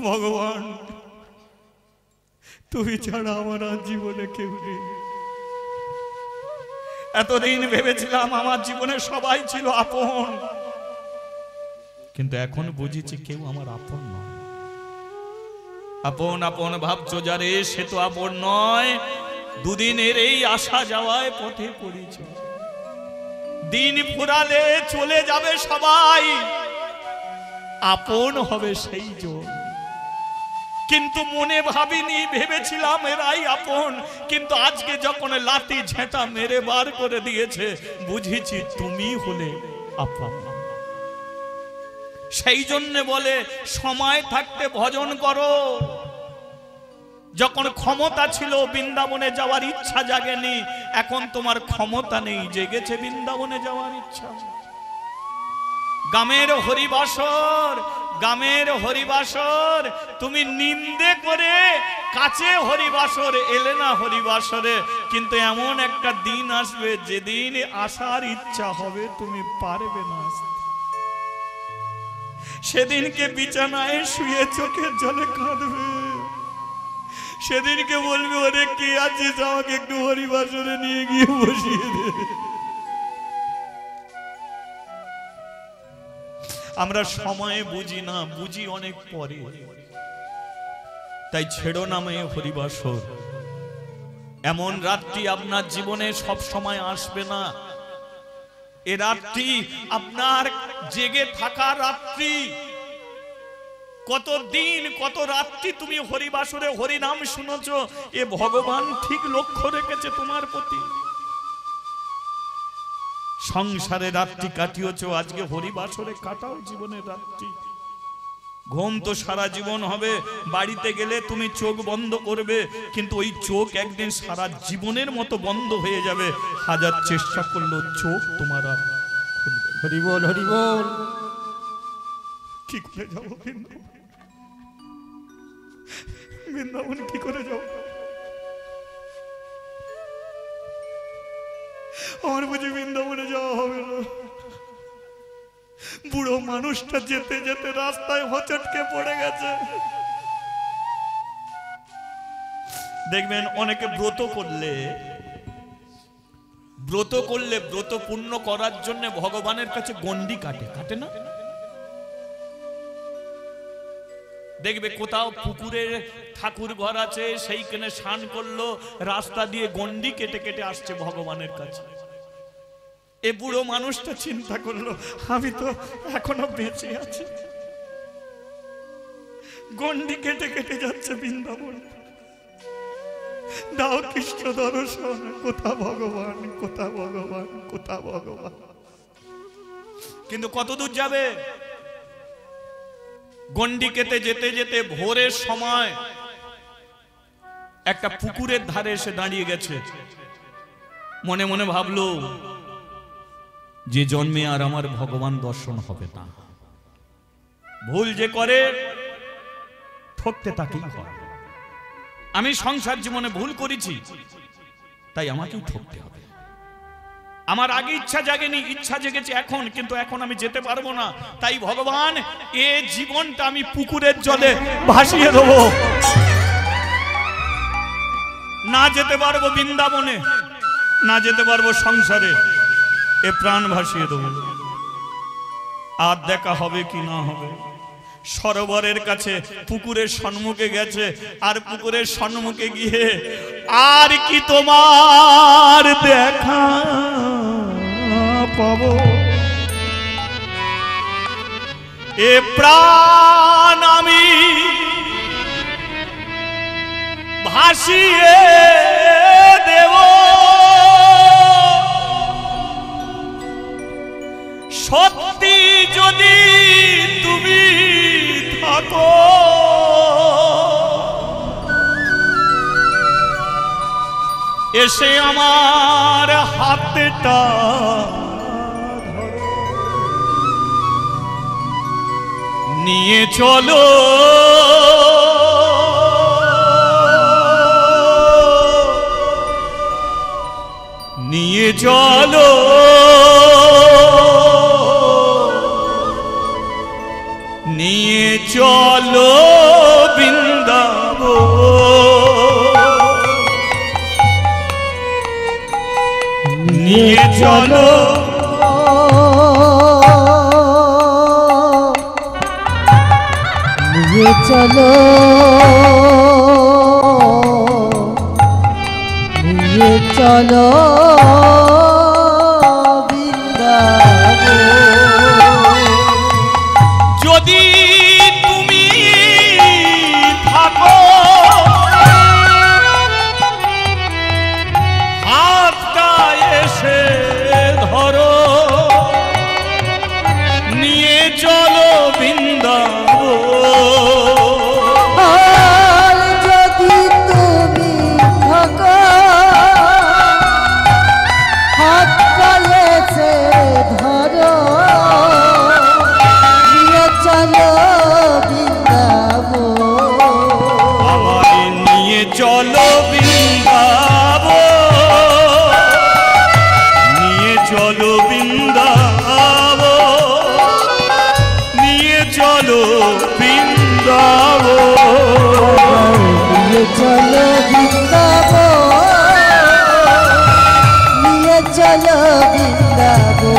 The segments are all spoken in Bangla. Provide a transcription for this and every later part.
ভগবান তুমি ছাড়া আমার আর জীবনে কেউ নেই। এতদিন ভেবেছিলাম আমার জীবনে সবাই ছিল আপন, কিন্তু এখন বুঝেছি কেউ আমার আপন নয়। আপন আপন ভাবছো যারে, সে তো আপন নয়। দুদিনের এই আসা যাওয়ায় পথে পড়েছ, দিন ফুরালে চলে যাবে সবাই, আপন হবে সেই জন। কিন্তু মনে ভাবিনি, ভেবেছিলাম এরাই আপন, কিন্তু আজকে যখন লাঠি ঝেঁটা মেরে বার করে দিয়েছে, বুঝেছি তুমি হলে আপন। সেই জন্য বলে সময় থাকতে ভজন করো। যখন ক্ষমতা ছিল বৃন্দাবনে যাওয়ার ইচ্ছা জাগেনি, এখন তোমার ক্ষমতা নেই, জেগেছে বৃন্দাবনে যাওয়ার ইচ্ছা। গ্রামের হরিবাসর, গ্রামের হরিবাসর তুমি নিন্দে করে কাছে হরিবাসর এলে না হরিবাসরে, কিন্তু এমন একটা দিন আসবে যেদিন আসার ইচ্ছা হবে তুমি পারবে না। সেদিনকে বিছানায় শুয়ে চোখের জলে কাঁদবে, সেদিনকে বলবে ওরে কে আছিস, আমাকে একটু হরিবাসরে নিয়ে গিয়ে বসিয়ে দে। আমরা সময়ে বুঝি না, বুঝি অনেক পরে। তাই ছেড়ো নামে হরিবাসর। এমন রাত্রি আপনার জীবনে সব সময় আসবে না। এ রাত্রি আপনার জেগে থাকা রাত্রি। কত দিন কত রাত্রি তুমি হরিবাসরে হরিনাম শুনেছো, এ ভগবান ঠিক লক্ষ্য রেখেছে তোমার প্রতি। সংসারে রাত্রি কাটিয়েছো, আজকে হরিবাসরে কাটাও জীবনের রাত্রি। ঘুম তো সারা জীবন হবে, বাড়িতে গেলে তুমি চোখ বন্ধ করবে, কিন্তু ওই চোখ একদিন সারা জীবনের মতো বন্ধ হয়ে যাবে। হাজার চেষ্টা করলেও চোখ তোমার আর খুলবে। হরি বল, হরি বল। কি করে যাবো বৃন্দাবন? বৃন্দাবন কি করে যাবো? আমার বুঝি বৃন্দাবনে যাওয়া হবে না। বুড়ো মানুষটা যেতে যেতে রাস্তায় হোঁচটকে পড়ে গেছে। দেখবেন অনেকে ব্রত করলে ব্রত পূর্ণ করার জন্য ভগবানের কাছে গন্ডি কাটে, কাটে না? দেখবে কোথাও পুকুরে ঠাকুর ঘর আছে, সেইখানে স্নান করলো, রাস্তা দিয়ে গন্ডি কেটে কেটে আসছে ভগবানের কাছে। এ বুড়ো মানুষটা চিন্তা করলো, আমি তো এখনো বেঁচে আছি, গন্ডি কেটে কেটে যাচ্ছে বৃন্দাবন। দাও কৃষ্ণ দর্শন, কোথা ভগবান, কোথা ভগবান, কোথা ভগবান। কিন্তু কত দূর যাবে? গন্ডি কেটে যেতে যেতে ভোরের সময় একটা পুকুরের ধারে এসে দাঁড়িয়ে গেছে। মনে মনে ভাবলো, যে জন্মে আর আমার ভগবান দর্শন হবে না। ভুল যে করে ঠকতে তাকেই হয়। আমি সংসার জীবনে ভুল করেছি, তাই আমাকেই ঠকতে হবে। আমার আগে ইচ্ছা জাগেনি, ইচ্ছা জেগেছে এখন, কিন্তু এখন আমি যেতে পারবো না। তাই ভগবান এ জীবনটা আমি পুকুরের জলে ভাসিয়ে দেবো। না যেতে পারবো বৃন্দাবনে, না যেতে পারবো সংসারে, এ প্রাণ ভাসিয়ে দেবো। আর দেখা হবে কি না হবে। সরোবরের কাছে পুকুরের সম্মুখে গেছে, আর পুকুরের সম্মুখে গিয়ে আর কি তোমার দেখা পাবো, এ প্রাণ আমি ভাসিয়ে দেব। সত্যি যদি তুমি থাকো, এসে আমার হাতটা নিয়ে চলো, নিয়ে চলো, নিয়ে চলো বৃন্দাবন, নিয়ে চলো নিয়ে চলো নিয়ে চলো বৃন্দাবন। যদি তুমি থাকো হাতটা এসে ধরো, নিয়ে চলো বৃন্দাবন। আর যদি তুমি থাকো হাতটা এসে ধরো, নিয়ে চলো বৃন্দাবন। আমায় নিয়ে চলো বৃন্দাবন, নিয়ে চলো বৃন্দাবন, নিয়ে চলো বৃন্দাবন, নিয়ে চলো বৃন্দাবন, নিয়ে চলো বৃন্দাবন,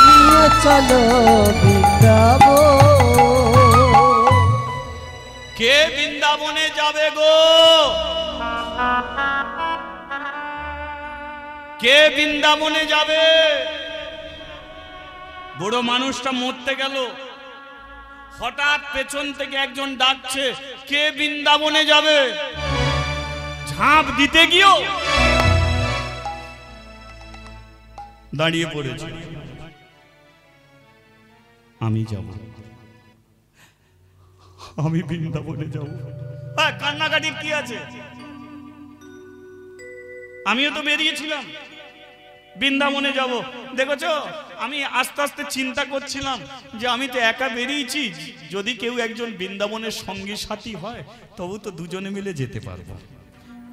নিয়ে চলো বৃন্দাবন। কে বৃন্দাবনে যাবে গো? কে বৃন্দাবনে যাবে? বুড়ো মানুষটা মরতে গেল, হঠাৎ পেছন থেকে একজন ডাকছে, কে বৃন্দাবনে যাবে? ঝাঁপ দিতে গিয়েও দাঁড়িয়ে পড়েছে, আমি যাব, আমি বৃন্দাবনে যাব। কান্নাকাটির কি আছে? আমিও তো বেরিয়েছিলাম বৃন্দাবনে যাব। দেখেছো, আমি আস্তে আস্তে চিন্তা করছিলাম যে আমি তো একা বেরিয়েছি, যদি কেউ একজন বৃন্দাবনের সঙ্গী সাথী হয় তবু তো দুজনে মিলে যেতে পারবো।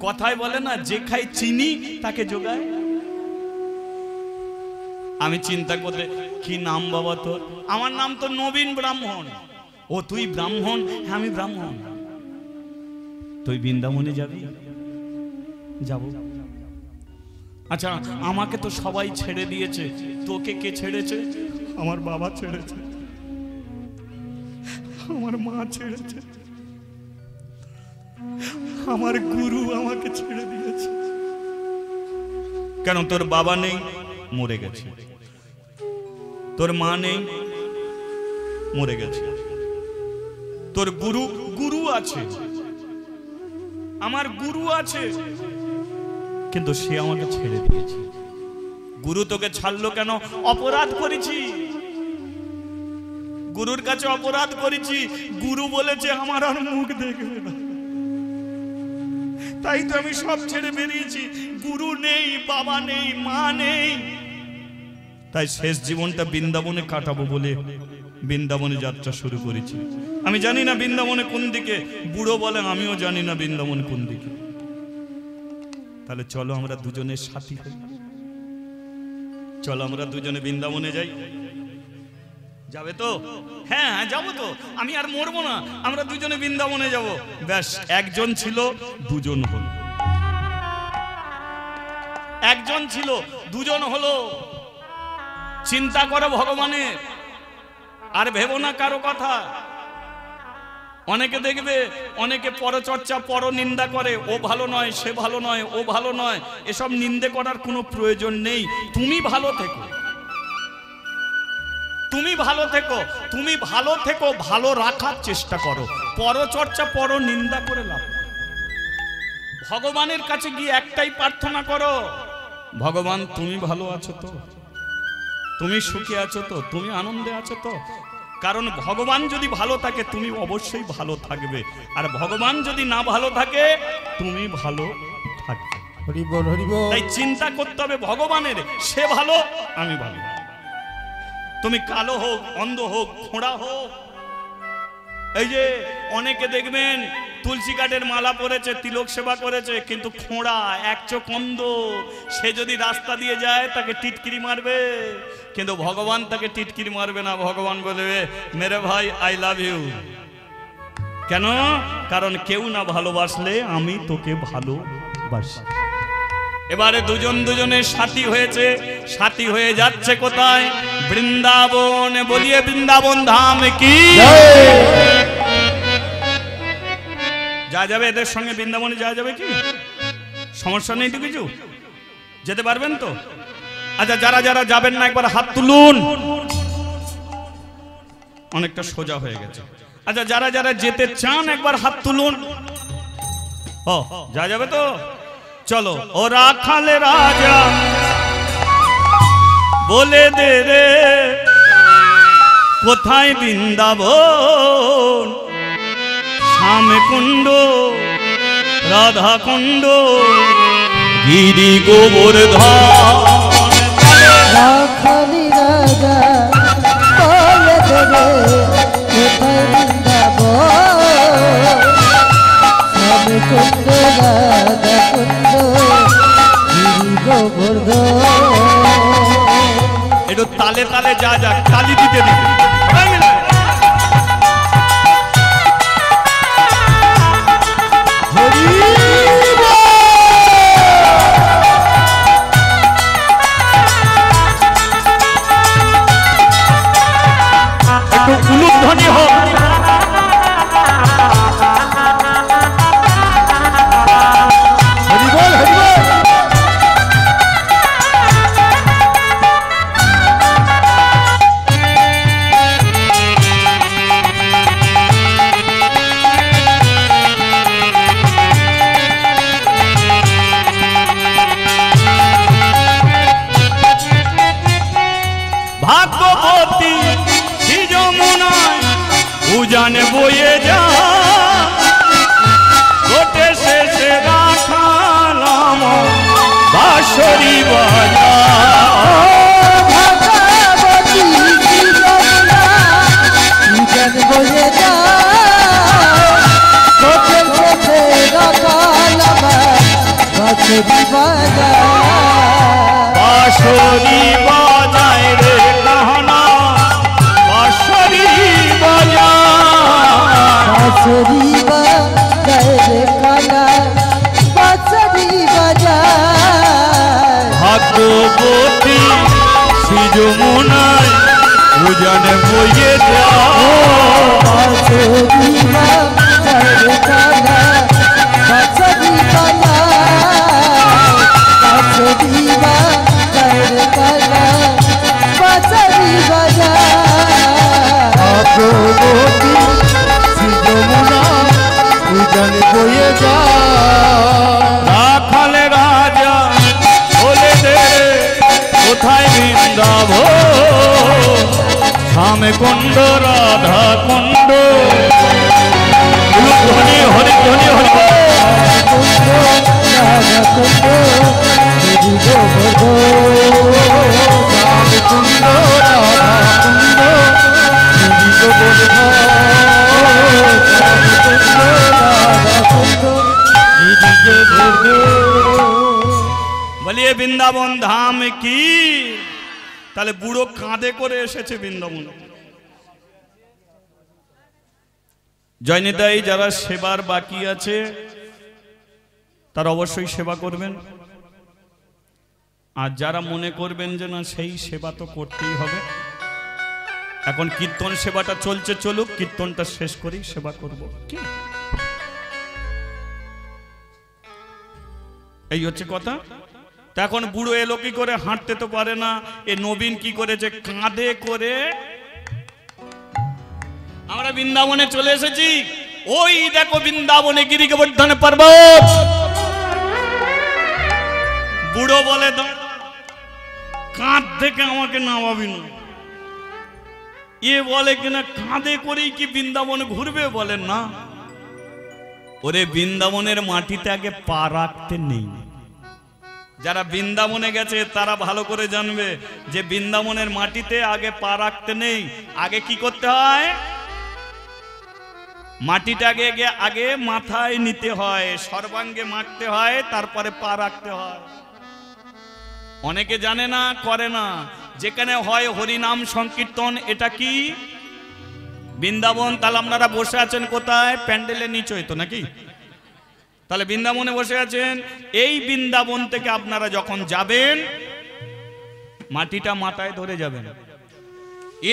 কথায় বলে না, যে খায় চিনি তাকে যোগায়। আমি চিন্তা করতে, কি নাম বাবা তোর? আমার নাম তো নবীন ব্রাহ্মণ। ও তুই ব্রাহ্মণ? হ্যাঁ আমি ব্রাহ্মণ। তুই বৃন্দাবনে যাবি? যাব। আচ্ছা, আমাকে তো সবাই ছেড়ে দিয়েছে, তোকে কে ছেড়েছে? আমার বাবা ছেড়েছে, আমার মা ছেড়েছে, আমার গুরু আমাকে ছেড়ে দিয়েছে। কেন? তোর বাবা নেই, মরে গেছে। তোর মা নেই, মরে গেছে। তোর গুরু আছে, আমার গুরু আছে, কিন্তু সে আমাকে ছেড়ে দিয়েছে। গুরু তোকে ছাড়লো কেন? অপরাধ করেছি, গুরুর কাছে অপরাধ করেছি। গুরু বলেছে আমার আর মুখ দেখবে না, তাই তো আমি সব ছেড়ে বেরিয়েছি। গুরু নেই, বাবা নেই, মা নেই, তাই শেষ জীবনটা বৃন্দাবনে কাটাবো বলে বৃন্দাবনে যাত্রা শুরু করেছি। আমি জানি না বৃন্দাবনে কোন দিকে, বুড়ো বলে আমিও জানি না বৃন্দাবনে কোন দিকে। তাহলে চলো আমরা দুজনের সাথী হই, চলো আমরা দুজনে বৃন্দাবনে যাই। যাবে তো? হ্যাঁ হ্যাঁ যাবো তো, আমি আর মরবো না, আমরা দুজনে বৃন্দাবনে যাব। ব্যাস, একজন ছিল দুজন হলো, একজন ছিল দুজন হলো। চিন্তা করো ভগবানের, আর ভেবো না কারো কথা। অনেকে দেখবে, অনেকে পরচর্চা পর নিন্দা করে, ও ভালো নয়, সে ভালো নয়, ও ভালো নয়। এসব নিন্দে করার কোনো প্রয়োজন নেই। তুমি ভালো থেকো, তুমি ভালো থেকো, তুমি ভালো থেকো, ভালো রাখার চেষ্টা করো। পরচর্চা পর নিন্দা করে লাভ। ভগবানের কাছে গিয়ে একটাই প্রার্থনা করো, ভগবান তুমি ভালো আছো তো, তুমি সুখে আছো তো, তুমি আনন্দে আছো তো। কারণ ভগবান যদি ভালো থাকে তুমি অবশ্যই ভালো থাকবে, আর ভগবান যদি না ভালো থাকে তুমি ভালো থাকবে। হরি বল হরি বল। তাই চিন্তা করতে হবে ভগবানের, সে ভালো আমি ভালো। তুমি কালো হোক, অন্ধ হোক, খোঁড়া হোক, এই যে অনেকে দেখবেন তুলসী কাঠের মালা পরেছে, তিলক সেবা করেছে, কিন্তু খোঁড়া, এক চোখ অন্ধ। সে যদি রাস্তা দিয়ে যায় তাকে টিটকিরি মারবে, কিন্তু ভগবান তাকে টিটকিরি মারবে না। ভগবান বলবে, মেরে ভাই আই লাভ ইউ। কেন? কারণ কেউ না ভালোবাসলে আমি তোকে ভালোবাসি। এবারে দুজন দুজনের সাথী হয়েছে, সাথী হয়ে যাচ্ছে কোথায়? বৃন্দাবন। বলিয়ে বৃন্দাবন ধাম কি। যা যাবে এদের সঙ্গে বৃন্দাবনে যাওয়া যাবে কি? সমস্যা নেই তো কিছু? যেতে পারবেন তো? আচ্ছা, যারা যারা যাবেন না একবার হাত তুলুন। অনেকটা সোজা হয়ে গেছে। আচ্ছা, যারা যারা যেতে চান একবার হাত তুলুন। ও, যা যাবে তো? চলো। ও রাখালে রাজা বলে দে রে, কোথায় বৃন্দাবন? শ্যাম কুণ্ড, রাধা কুণ্ড, গিরি গোবর্ধন। রাখালি রাজা বলে দেবে, কোথায় বৃন্দাবন? শ্যাম কুণ্ড, রাধা কুণ্ড, গিরি গোবর্ধন। একটু তালে তালে যা যা, তালি দিতে দিতে। একটু উলুধ্বনি হোক। ভাগ্যবতী যমুনায় উজান বয়ে যা, গোটে শেষে রাখালাম বাঁশরি বাজা। ভাগবতী যমুনা উজান বয়ে যা, গোটে শেষে রাখালাম বাঁশরি বাজা। বাঁশরি বাজায় রে কাহনা, বাঁশরি বাজায়। বাঁশরি বাজায় রে কানা, বাঁশরি বাজায়। ভাগ্যবতী যমুনায় উজান বয়ে যা, বাঁশরি বাজায় রে কানা, বাঁশরি বাজায়। বাঁশরি বাজায় রে কানা, বাঁশরি বাজায়। ভাগ্যবতী যমুনা উজান বয়ে যা। রাখালে রাজা বলে দে, কোথায় বৃন্দাবন? শ্যাম কুণ্ড, রাধা কুণ্ড, ধ্বনি হরি ধ্বনি হরি। কুণ্ড, রাধা কুণ্ড, গিরি গোবর্ধন। শ্যাম কুণ্ড, রাধা কুণ্ড, গিরি গোবর্ধন। শ্যাম কুণ্ড, রাধা কুণ্ড, গিরি গোবর্ধন। বলিয়ে বৃন্দাবন ধাম কি। তাহলে বুড়ো কাঁধে করে এসেছে বৃন্দাবন। জয়নিতাই যারা সেবার বাকি আছে তারা অবশ্যই সেবা করবেন, আর যারা মনে করবেন যে না সেই সেবা তো করতেই হবে, এখন কীর্তন সেবাটা চলছে, চলুক, কীর্তনটা শেষ করেই সেবা করব। কি এই হচ্ছে কথা। তা এখন বুড়ো এলো কি করে? হাঁটতে তো পারে না। এ নবীন কি করেছে? কাঁধে করে আমরা বৃন্দাবনে চলে এসেছি। ওই দেখো বৃন্দাবনে গিরি গোবর্ধন পর্বত। বুড়ো বলে, কাঁধ থেকে আমাকে নামাবি না। এ বলে কিনা কাঁধে করেই কি বৃন্দাবনে ঘুরবে? বলেন না। ওরে বৃন্দাবনের মাটিতে আগে পা রাখতে নেই। যারা বৃন্দাবনে গেছে তারা ভালো করে জানবে যে বৃন্দাবনের মাটিতে আগে পা রাখতে নেই। আগে কি করতে হয়? মাটিটাকে আগে মাথায় নিতে হয়, সর্বাঙ্গে মাখতে হয়, তারপরে পা রাখতে হয়। অনেকে জানে না, করে না। যেখানে হয় হরিনাম সংকীর্তন, এটা কি বৃন্দাবন। তাহলে আপনারা বসে আছেন কোথায়? প্যান্ডেলের নিচে হইতো নাকি? তাহলে বৃন্দাবনে বসে আছেন। এই বৃন্দাবন থেকে আপনারা যখন যাবেন, মাটিটা মাথায় ধরে যাবেন।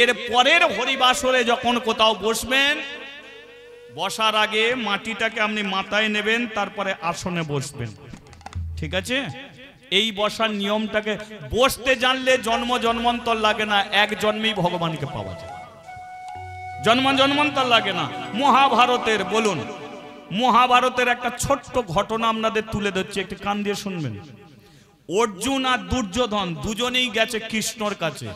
এর পরের হরিবাসরে যখন কোথাও বসবেন, বসার আগে মাটিটাকে আপনি মাথায় নেবেন, তারপরে আসনে বসবেন। ঠিক আছে? এই বসার নিয়মটাকে, বসতে জানলে জন্ম জন্মান্তর লাগে না, এক জন্মেই ভগবানকে পাওয়া যায়। জন্ম জন্মান্তর লাগে না। মহাভারতের বলুন, মহাভারতের একটা ছোট্ট ঘটনা আপনাদের তুলে ধরছি, একটু কান দিয়ে শুনবেন। অর্জুন আর দুর্যোধন দুজনেই গেছে কৃষ্ণর কাছে।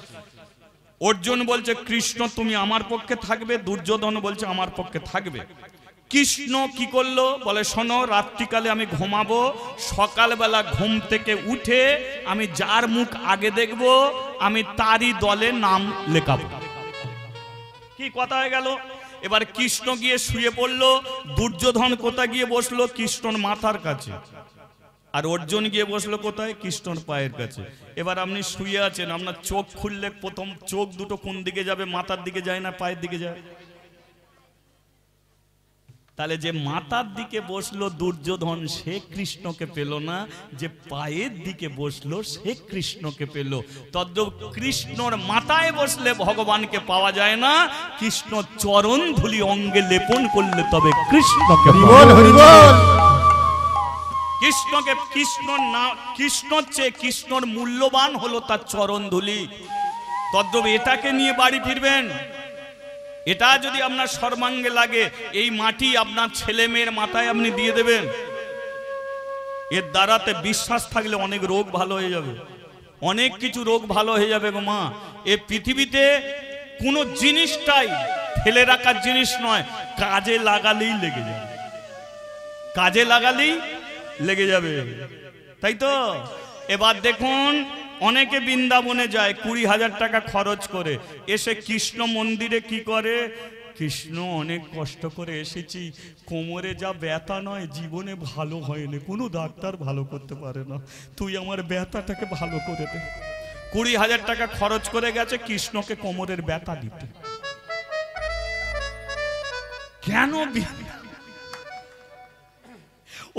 অর্জুন বলছে, কৃষ্ণ তুমি আমার পক্ষে থাকবে। দুর্যোধন বলছে, আমার পক্ষে থাকবে। কৃষ্ণ কি করলো? বলে, শোনো, রাত্রিকালে আমি ঘুমাবো, সকালবেলা ঘুম থেকে উঠে আমি যার মুখ আগে দেখব, আমি তারই দলে নাম লেখাবো। কি কথা হয়ে গেল? এবার কৃষ্ণ গিয়ে শুয়ে পড়লো। দুর্যোধন কোথায় গিয়ে বসলো? কৃষ্ণর মাথার কাছে। আর অর্জুন গিয়ে বসলো কোথায়? কৃষ্ণর পায়ের কাছে। এবার আপনি শুয়ে আছেন, আপনার চোখ খুললে প্রথম চোখ দুটো কোন দিকে যাবে? মাথার দিকে যায় না পায়ের দিকে যায়? তাহলে যে মাথার দিকে বসলো দুর্যোধন, সে কৃষ্ণকে পেল না। যে পায়ের দিকে বসলো, সে কৃষ্ণকে পেল। তদ্রূপ কৃষ্ণর মাথায় বসলে ভগবানকে পাওয়া যায় না, কৃষ্ণ চরণ ধুলি অঙ্গে লেপন করলে তবে কৃষ্ণকে পাওয়া যায়। কৃষ্ণকে, কৃষ্ণর না, কৃষ্ণর চেয়ে কৃষ্ণর মূল্যবান হলো তার চরণ ধুলি। তদ্রূপ এটাকে নিয়ে বাড়ি ফিরবেন। এটা যদি আপনার সর্বাঙ্গে লাগে, এই মাটি আপনার ছেলে মেয়ের মাথায় আপনি দিয়ে দেবেন। এর দ্বারাতে বিশ্বাস থাকলে অনেক রোগ ভালো হয়ে যাবে, অনেক কিছু রোগ ভালো হয়ে যাবে গো মা। এ পৃথিবীতে কোনো জিনিসটাই ফেলে রাখার জিনিস নয়, কাজে লাগালেই লেগে যাবে, কাজে লাগালেই লেগে যাবে, তাই তো? এবার দেখুন, অনেকে বৃন্দাবনে যায় 20,000 টাকা খরচ করে, এসে কৃষ্ণ মন্দিরে কি করে? কৃষ্ণ, অনেক কষ্ট করে এসেছি, কোমরে যা ব্যথা নয় জীবনে ভালো হয়নি, কোনো ডাক্তার ভালো করতে পারে না, তুই আমার ব্যথাটাকে ভালো করে দে। 20,000 টাকা খরচ করে গেছে কৃষ্ণকে কোমরের ব্যথা দিতে। কেন?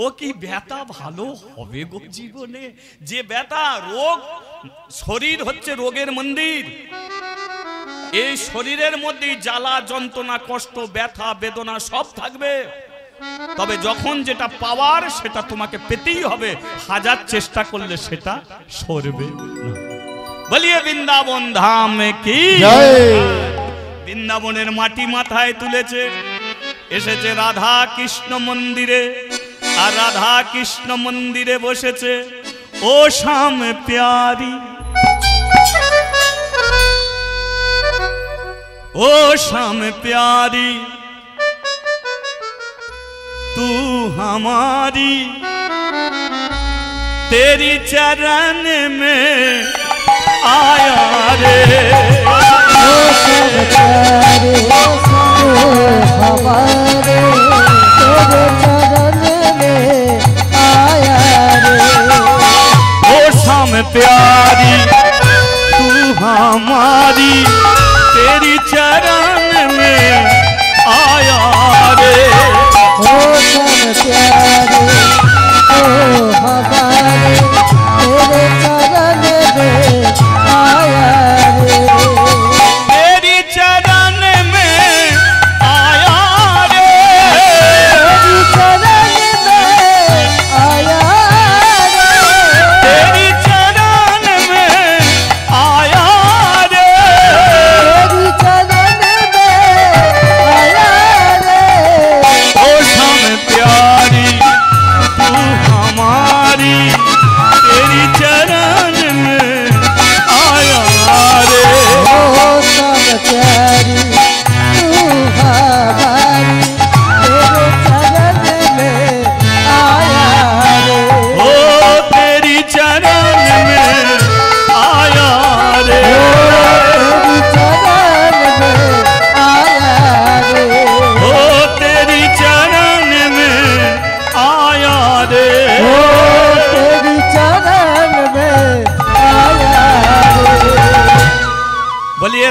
ও কি ব্যথা ভালো হবে গো জীবনে? যে ব্যথা, রোগ, শরীর হচ্ছে রোগের মন্দির। এই শরীরের মধ্যেই জ্বালা যন্ত্রণা কষ্ট ব্যথা বেদনা সব থাকবে। তবে যখন যেটা পাওয়ার সেটা তোমাকে পেতেই হবে, হাজার চেষ্টা করলে সেটা সরবে না। বলিয়ে বৃন্দাবন ধাম কি জয়। বৃন্দাবনের মাটি মাথায় তুলেছে, এসেছে রাধা কৃষ্ণ মন্দিরে, আর রাধা কৃষ্ণ মন্দিরে বসেছে। ও শ্যাম প্যারি, ও শ্যাম प्यारी तू हमारी, तेरी चरण में आया रे। ओ श्याम प्यारे तू हमारे, तेरे चरण में आया रे। ओ श्याम प्यारी तू हमारी, तेरी चरण में आया रे। ओ श्याम प्यारे ओ हमारे, तेरे चरण में आया रे। तेरी चरण में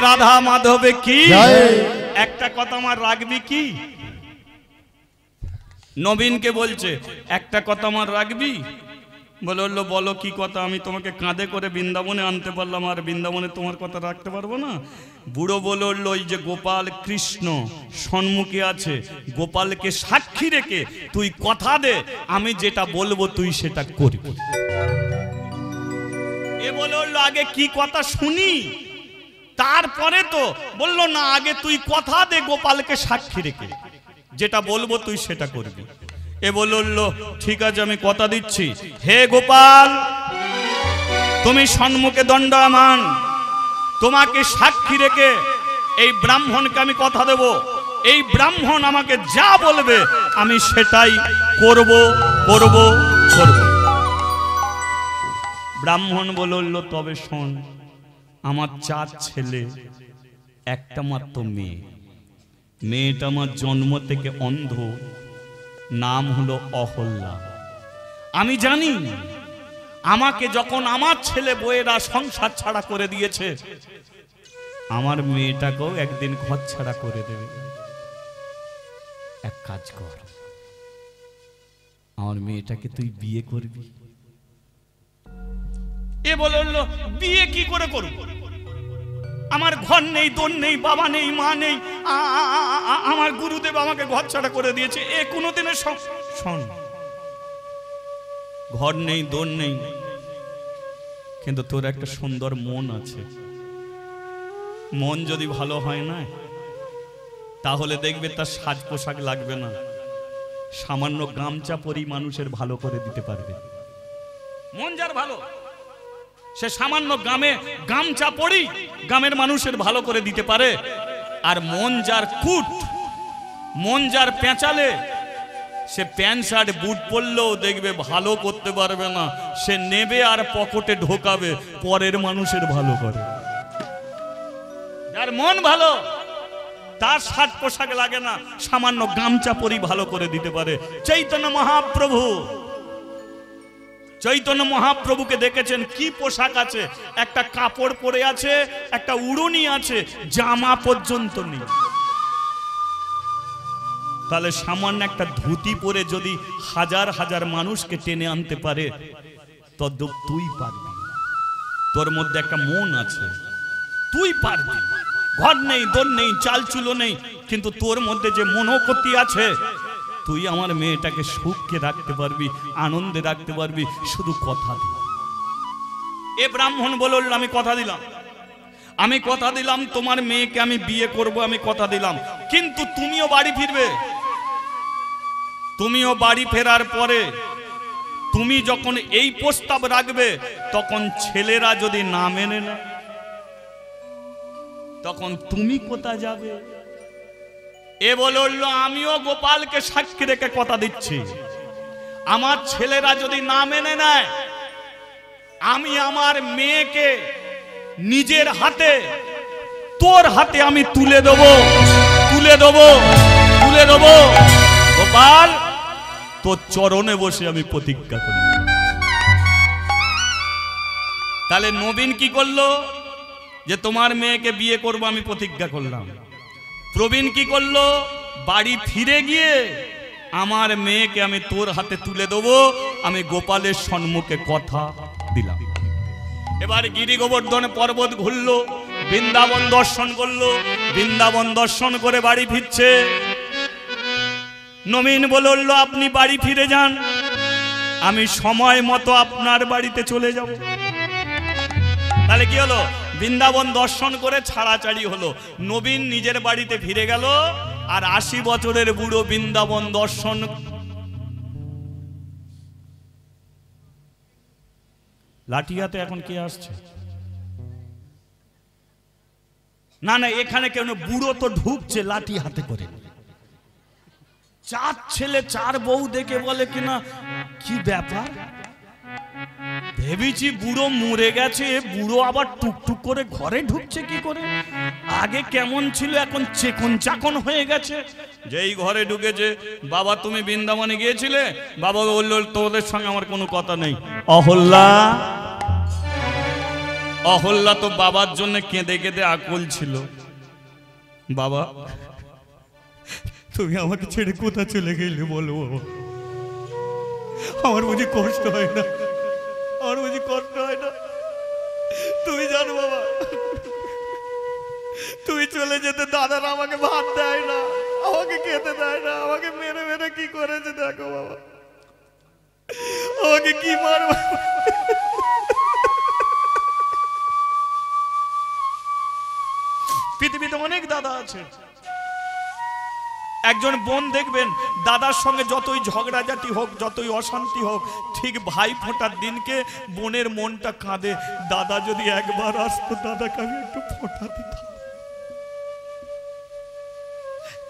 রাধা মাধবে কি জয়। একটা কথা আমার রাখবি কি? নবীনকে বলছে একটা কথা আমার রাখবি? বললো বলো কি কথা? আমি তোমাকে কাঁধে করে বৃন্দাবনে আনতে পারলাম, আর বৃন্দাবনে তোমার কথা রাখতে পারবো না? বুড়ো বললো ওই যে গোপাল কৃষ্ণ সম্মুখে আছে, গোপালকে সাক্ষী রেখে তুই কথা দে, আমি যেটা বলবো তুই সেটা করবি। এ বললো আগে কি কথা শুনি, তারপরে তো বললো না, আগে তুই কথা দে গোপালকে সাক্ষী রেখে, যেটা বলবো তুই সেটা করবি। এ বললো ঠিক আছে আমি কথা দিচ্ছি, হে গোপাল তুমি সম্মুখে দণ্ডায়মান, তোমাকে সাক্ষী রেখে এই ব্রাহ্মণকে আমি কথা দেব, এই ব্রাহ্মণ আমাকে যা বলবে আমি সেটাই করব করব করব। ব্রাহ্মণ বলল তবে শোন, আমার 4 ছেলে একটা মাত্র মেয়ে, মেয়েটা আমার জন্ম থেকে অন্ধ, নাম হলো অহল্যা। আমি জানি আমাকে যখন আমার ছেলে বউয়েরা সংসার ছাড়া করে দিয়েছে, আমার মেয়েটাকেও একদিন ঘর ছাড়া করে দেবে। এক কাজ কর, আমার মেয়েটাকে তুই বিয়ে করবি। এ বলল বিয়ে কি করে করব? আমার ঘর নেই, দোর নেই, বাবা নেই, মা নেই, আমার গুরুদেব আমাকে ঘর ছাড়া করে দিয়েছে, এ কোনোদিনের শোন, ঘর নেই, দোর নেই, কিন্তু তোর একটা সুন্দর মন আছে। মন যদি ভালো হয় না, তাহলে দেখবে তার সাজ পোশাক লাগবে না, সামান্য গামছা পরি মানুষের ভালো করে দিতে পারবে। মন যার ভালো, সে সামান্য গামছা পরি গ্রামের মানুষের ভালো করে দিতে পারে। আর মন যার কুট, মন যার পেঁচালে, সে প্যান্ট শার্ট বুট পরলেও দেখবে ভালো করতে পারবে না, সে নেবে আর পকেটে ঢোকাবে, পরের মানুষের ভালো করে। যার মন ভালো, তার সাজ পোশাক লাগে না, সামান্য গামছা পরি ভালো করে দিতে পারে। চৈতন্য মহাপ্রভু, চৈতন্য মহাপ্রভুকে দেখেছেন কি পোশাক আছে, একটা কাপড় পরে আছে, একটা উড়নি আছে, জামা পর্যন্ত নেই। তাহলে সামান্য একটা ধুতি পরে যদি হাজার হাজার মানুষকে টেনে আনতে পারে, তদ্রূপ তুই পারবি। তোর মধ্যে একটা মন আছে, তুই পারবি। ঘর নেই, দোর নেই, চাল চুলো নেই, কিন্তু তোর মধ্যে যে মনোগতি আছে, তুই আমার মেয়েটাকে সুখে রাখতে পারবি, আনন্দে রাখতে পারবি, শুধু কথা দি। এ ব্রাহ্মণ বলল আমি কথা দিলাম, আমি কথা দিলাম তোমার মেয়েকে আমি বিয়ে করব, আমি কথা দিলাম, কিন্তু তুমিও বাড়ি ফিরবে। তুমিও বাড়ি ফেরার পরে তুমি যখন এই প্রস্তাব রাখবে, তখন ছেলেরা যদি না মেনে নেয়, তখন তুমি কোথায় যাবে? এ বলল আমিও গোপালকে সাক্ষী রেখে কথা দিচ্ছি, আমার ছেলেরা যদি না মেনে নেয়, আমি আমার মেয়েকে নিজের হাতে তোর হাতে আমি তুলে দেবো, তুলে দেবো, তুলে দেবো। গোপাল তোর চরণে বসে আমি প্রতিজ্ঞা করি। তাহলে নবীন কি করলো? যে তোমার মেয়েকে বিয়ে করব আমি প্রতিজ্ঞা করলাম। প্রবীণ কি করলো? বাড়ি ফিরে গিয়ে আমার মেয়েকে আমি তোর হাতে তুলে দেবো, আমি গোপালের সম্মুখে কথা দিলাম। এবার গিরি গোবর্ধন পর্বত ঘুরলো, বৃন্দাবন দর্শন করলো, বৃন্দাবন দর্শন করে বাড়ি ফিরছে। নবীন বলল আপনি বাড়ি ফিরে যান, আমি সময় মতো আপনার বাড়িতে চলে যাব। তাহলে কি হলো? বৃন্দাবন দর্শন করে ছাড়াছাড়ি হলো। নবীন নিজের বাড়িতে ফিরে গেল, আর 80 বছরের বুড়ো বৃন্দাবন দর্শন। লাঠিয়াতে এখন কে আসছে? না না, এখানে কেন বুড়ো তো ঢুকছে লাঠি হাতে করে। 4 ছেলে 4 বউ দেখে বলে কিনা কি ব্যাপার, ভেবেছি বুড়ো মরে গেছে, বুড়ো আবার টুকটুক করে ঘরে ঢুকছে কি করে? আগে কেমন ছিল, এখন চেকন চাকন হয়ে গেছে। যেই ঘরে ঢুকেছে, বাবা তুমি বৃন্দাবনে গিয়েছিলে? বাবা বলল তোদের সঙ্গে আমার কোনো কথা নেই। অহল্যা অহল্যা তো বাবার জন্য কেঁদে কেঁদে আকুল ছিল। বাবা তুমি আমাকে ছেড়ে কোথা চলে গেলে বলো বাবা, আমার বুঝি কষ্ট হয় না, আমার বুঝি কষ্ট হয় না? তুমি জানো বাবা, তুমি চলে যেতে দাদারা আমাকে ভাত দেয় না, আমাকে খেতে দেয় না, আমাকে মেরে মেরে কি করেছে দেখো বাবা, আমাকে কি মারবে। পৃথিবীতে অনেক দাদা আছে। একজন বোন দেখবেন দাদার সঙ্গে যতই ঝগড়াঝাটি হোক, যতই অশান্তি হোক, ঠিক ভাই ফোঁটার দিনকে বোনের মনটা কাঁদে, দাদা যদি একবার আসতো, দাদাকে আমি একটু ফোঁটা দিতাম,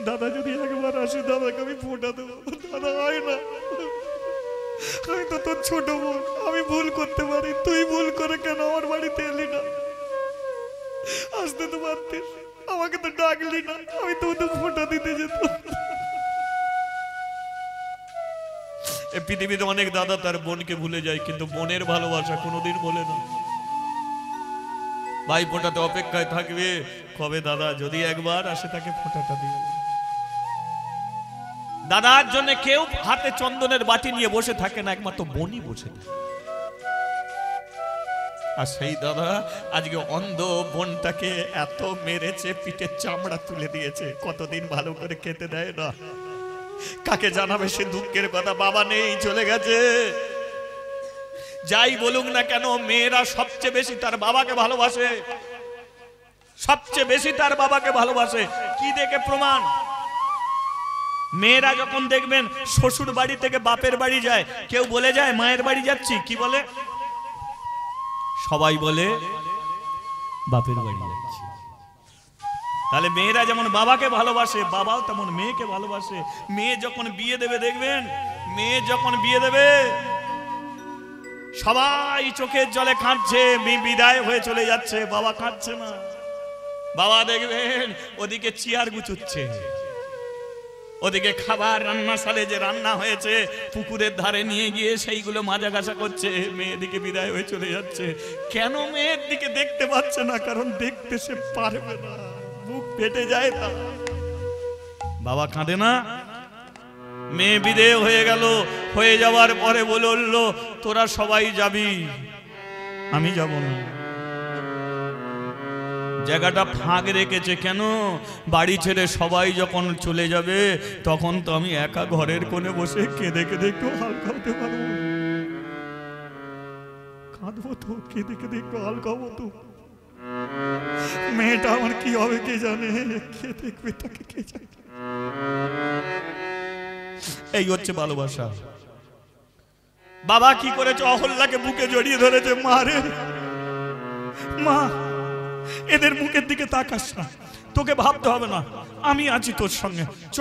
দাদা যদি একবার আসে, দাদাকে আমি ফোঁটা দেবো। দাদা হয় না, আমি তো তোর ছোট বোন, আমি ভুল করতে পারি, তুই ভুল করে কেন আমার বাড়িতে এলি না? আসতে তো পারতিস, আমাকে তো ডাকলি না, আমি তো ফোঁটা দিতে যেতাম। এই পৃথিবীতে অনেক দাদা তার বোনকে ভুলে যায়, কিন্তু বোনের ভালোবাসা কোনোদিন ভুলে না। ভাই ফোঁটাতে অপেক্ষায় থাকবে, কবে দাদা যদি একবার আসে তাকে ফোঁটাটা দিবে। দাদার জন্য কেউ হাতে চন্দনের বাটি নিয়ে বসে থাকে না, একমাত্র বোনই বসে থাকে। আর সেই দাদা আজকে অন্ধ বোনটাকে এত মেরেছে, পিঠের চামড়া তুলে দিয়েছে, কতদিন ভালো করে খেতে দেয় না। কাকে জানাবে সে দুঃখের কথা? বাবা নেই, চলে গেছে। যাই বলুক না কেন, মেয়েরা সবচেয়ে বেশি তার বাবাকে ভালোবাসে, সবচেয়ে বেশি তার বাবাকে ভালোবাসে। কি দেখে প্রমাণ? মেয়েরা যখন দেখবেন শ্বশুর বাড়ি থেকে বাপের বাড়ি যায়, কেউ বলে যায় মায়ের বাড়ি যাচ্ছি, কি বলে? সবাই বলে বাপের বাড়ি যাচ্ছি। তাহলে মেয়েরা যেমন বাবাকে ভালোবাসে, বাবাও তেমন মেয়েকে ভালোবাসে। মেয়ে যখন বিয়ে দেবে দেখবেন, মেয়ে যখন বিয়ে দেবে সবাই চোখের জলে কাঁদছে, মেয়ে বিদায় হয়ে চলে যাচ্ছে, বাবা কাঁদছে না। বাবা দেখবেন ওদিকে চেয়ার গুছুচ্ছে, ওদিকে খাবার রান্নাশালে যে রান্না হয়েছে পুকুরের ধারে নিয়ে গিয়ে সেইগুলো মাজা ঘাসা করছে, মেয়ের দিকে বিদায় হয়ে চলে যাচ্ছে। কেন মেয়ের দিকে দেখতে পাচ্ছে না? কারণ দেখতে সে পারবে না, বুক পেটে যায় তা। বাবা কাঁদে না? মেয়ে বিদেয় হয়ে গেল, হয়ে যাওয়ার পরে বলল তোরা সবাই যাবি, আমি যাব না। জায়গাটা ফাঁক রেখেছে কেন? বাড়ি ছেড়ে সবাই যখন চলে যাবে তখন তো আমি একা ঘরের কোণে বসে কেঁদে কেঁদে একটু হালকা হতে পারবো, কাঁদবো তো, কেঁদে কেঁদে একটু হালকা হবো তো। মেয়েটা আমার কি হবে কে জানে, কে দেখবে তাকে কে জানে। এই হচ্ছে ভালোবাসা। বাবা কি করেছে? অহল্যাকে বুকে জড়িয়ে ধরেছে, মা রে মা, এদের মুখের দিকে তাকাস না, তোকে ভাবতে হবে না, আমি আছি তোর সঙ্গে, চ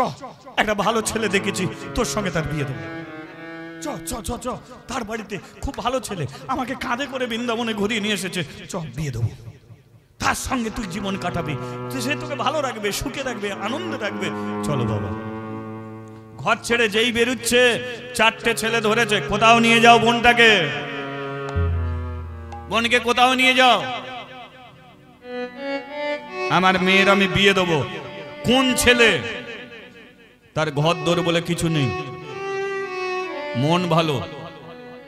একটা ভালো ছেলে দেখেছি, তোর সঙ্গে তার বিয়ে দেবো, চ চ চ চ, তার বাড়িতে খুব ভালো ছেলে, আমাকে কাঁধে করে বৃন্দাবনে ঘুরিয়ে নিয়ে এসেছে, চ বিয়ে দেবো, তার সঙ্গে তুই জীবন কাটাবি, সে তোকে ভালো রাখবে, সুখে রাখবে, আনন্দে রাখবে। চলো বাবা। ঘর ছেড়ে যেই বেরুচ্ছে, চারটে ছেলে ধরেছে, কোথাও নিয়ে যাও বোনটাকে, বোনকে কোথাও নিয়ে যাও, আমার মেয়ের আমি বিয়ে দেবো। কোন ছেলে? তার ঘর দর বলে কিছু নেই, মন ভালো,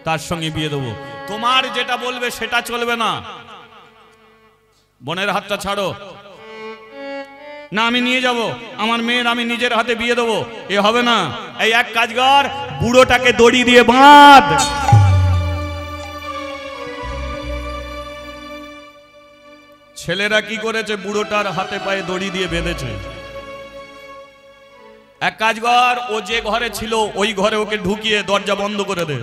তার সঙ্গে বিয়ে দেবো। তোমার যেটা বলবে সেটা চলবে না। বোনের হাতটা ছাড়ো। না আমি নিয়ে যাব, আমার মেয়ের আমি নিজের হাতে বিয়ে দেবো, এ হবে না। এই এক কাজ কর, বুড়োটাকে দড়ি দিয়ে বাঁধ। ছেলেরা কি করেছে? বুড়োটার হাতে পায়ে দড়ি দিয়ে বেঁধেছে। এক কাজ কর, ও যে ঘরে ছিল ওই ঘরে ওকে ঢুকিয়ে দরজা বন্ধ করে দে।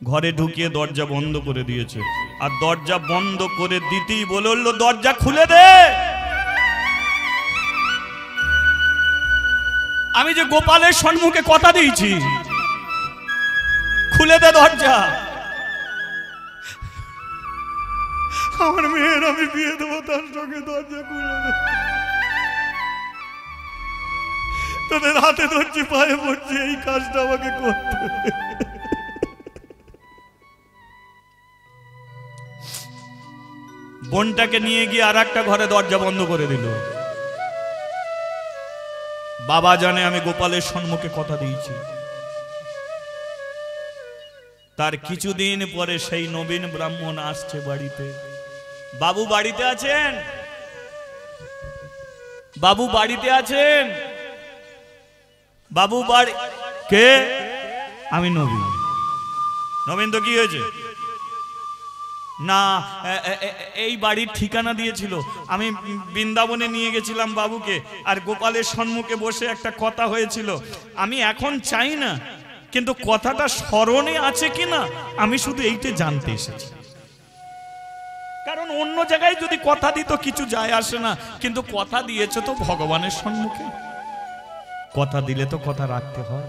ঘরে ঢুকিয়ে দরজা বন্ধ করে দিয়েছে, আর দরজা বন্ধ করে দিতেই বলল দরজা খুলে দে। আমি যে গোপালের সম্মুখে কথা দিয়েছি, খুলে দে দরজা। আমার মেয়ের আমি বিয়ে দেবো, তার সঙ্গে দরজা খুলে দে। তোদের হাতে ধরছি, পায়ে পড়ছি, এই কাজটা আমাকে করতে। বোনটাকে নিয়ে গিয়ে আর একটা ঘরে দরজা বন্ধ করে দিল। বাবা জানে আমি গোপালের সম্মুখে কথা দিয়েছি। তার কিছুদিন পরে সেই নবীন ব্রাহ্মণ আসছে বাড়িতে। বাবু বাড়িতে আছেন? বাবু বাড়িতে আছেন? বাবু বাড়ি কে? আমি নবীন। নবীন তো কি হয়েছে? না এই বাড়ির ঠিকানা দিয়েছিল, আমি বৃন্দাবনে নিয়ে গেছিলাম বাবুকে, আর গোপালের সম্মুখে বসে একটা কথা হয়েছিল। আমি এখন চাই না, কিন্তু কথাটা স্মরণে আছে কিনা আমি শুধু এইটা জানতে এসেছি। কারণ অন্য জায়গায় যদি কথা দিত কিছু যায় আসে না, কিন্তু কথা দিয়েছে তো ভগবানের সম্মুখে, কথা দিলে তো কথা রাখতে হয়।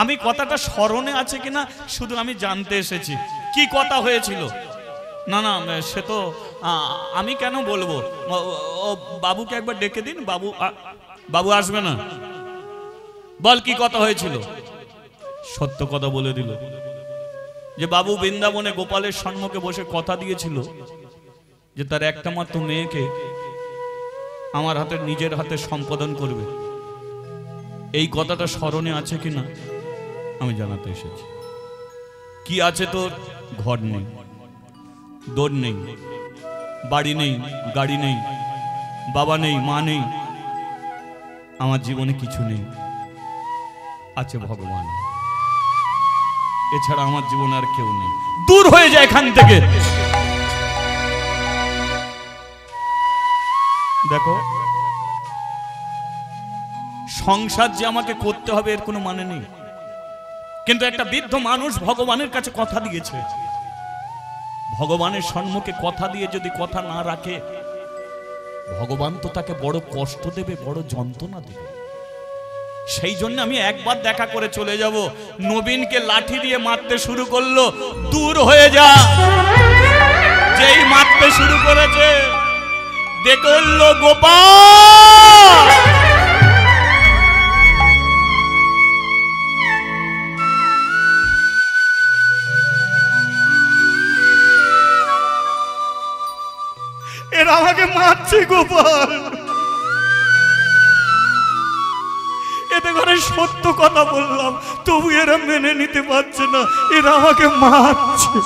আমি কথাটা স্মরণে আছে কিনা শুধু আমি জানতে এসেছি। কি কথা হয়েছিল? না না সে তো আমি কেন বলবো, ও বাবুকে একবার ডেকে দিন। বাবু বাবু আসবে না? বল কি কথা হয়েছিল? সত্য কথা বলে দিল যে বাবু বৃন্দাবনে গোপালের সম্মুখে বসে কথা দিয়েছিল যে তার একটা মাত্র মেয়েকে আমার হাতে নিজের হাতে সম্পাদন করবে। এই কথাটা স্মরণে আছে কিনা আমি জানাতে এসেছি। কি আছে তোর? ঘর নেই, দোর নেই, বাড়ি নেই, গাড়ি নেই, বাবা নেই, মা নেই, আমার জীবনে কিছু নেই, আছে ভগবান, এছাড়া আমার জীবনে আর কেউ নেই। দূর হয়ে যায় এখান থেকে। দেখো, সংসার যে আমাকে করতে হবে এর কোনো মানে নেই, কিন্তু একটা বৃদ্ধ মানুষ ভগবানের কাছে কথা দিয়েছে। ভগবানের সম্মুখে কথা দিয়ে যদি কথা না রাখে, ভগবান তো তাকে বড় কষ্ট দেবে, বড় যন্ত্রণা দেবে। সেই জন্য আমি একবার দেখা করে চলে যাব। নবীনকে লাঠি দিয়ে মারতে শুরু করলো, দূর হয়ে যা। যেই মারতে শুরু করেছে দেখল গোপাল এরা আমাকে মারছে। গোপাল এতে করে সত্য কথা বললাম, তবু এরা মেনে নিতে পারছে না, এরা আমাকে মারছে।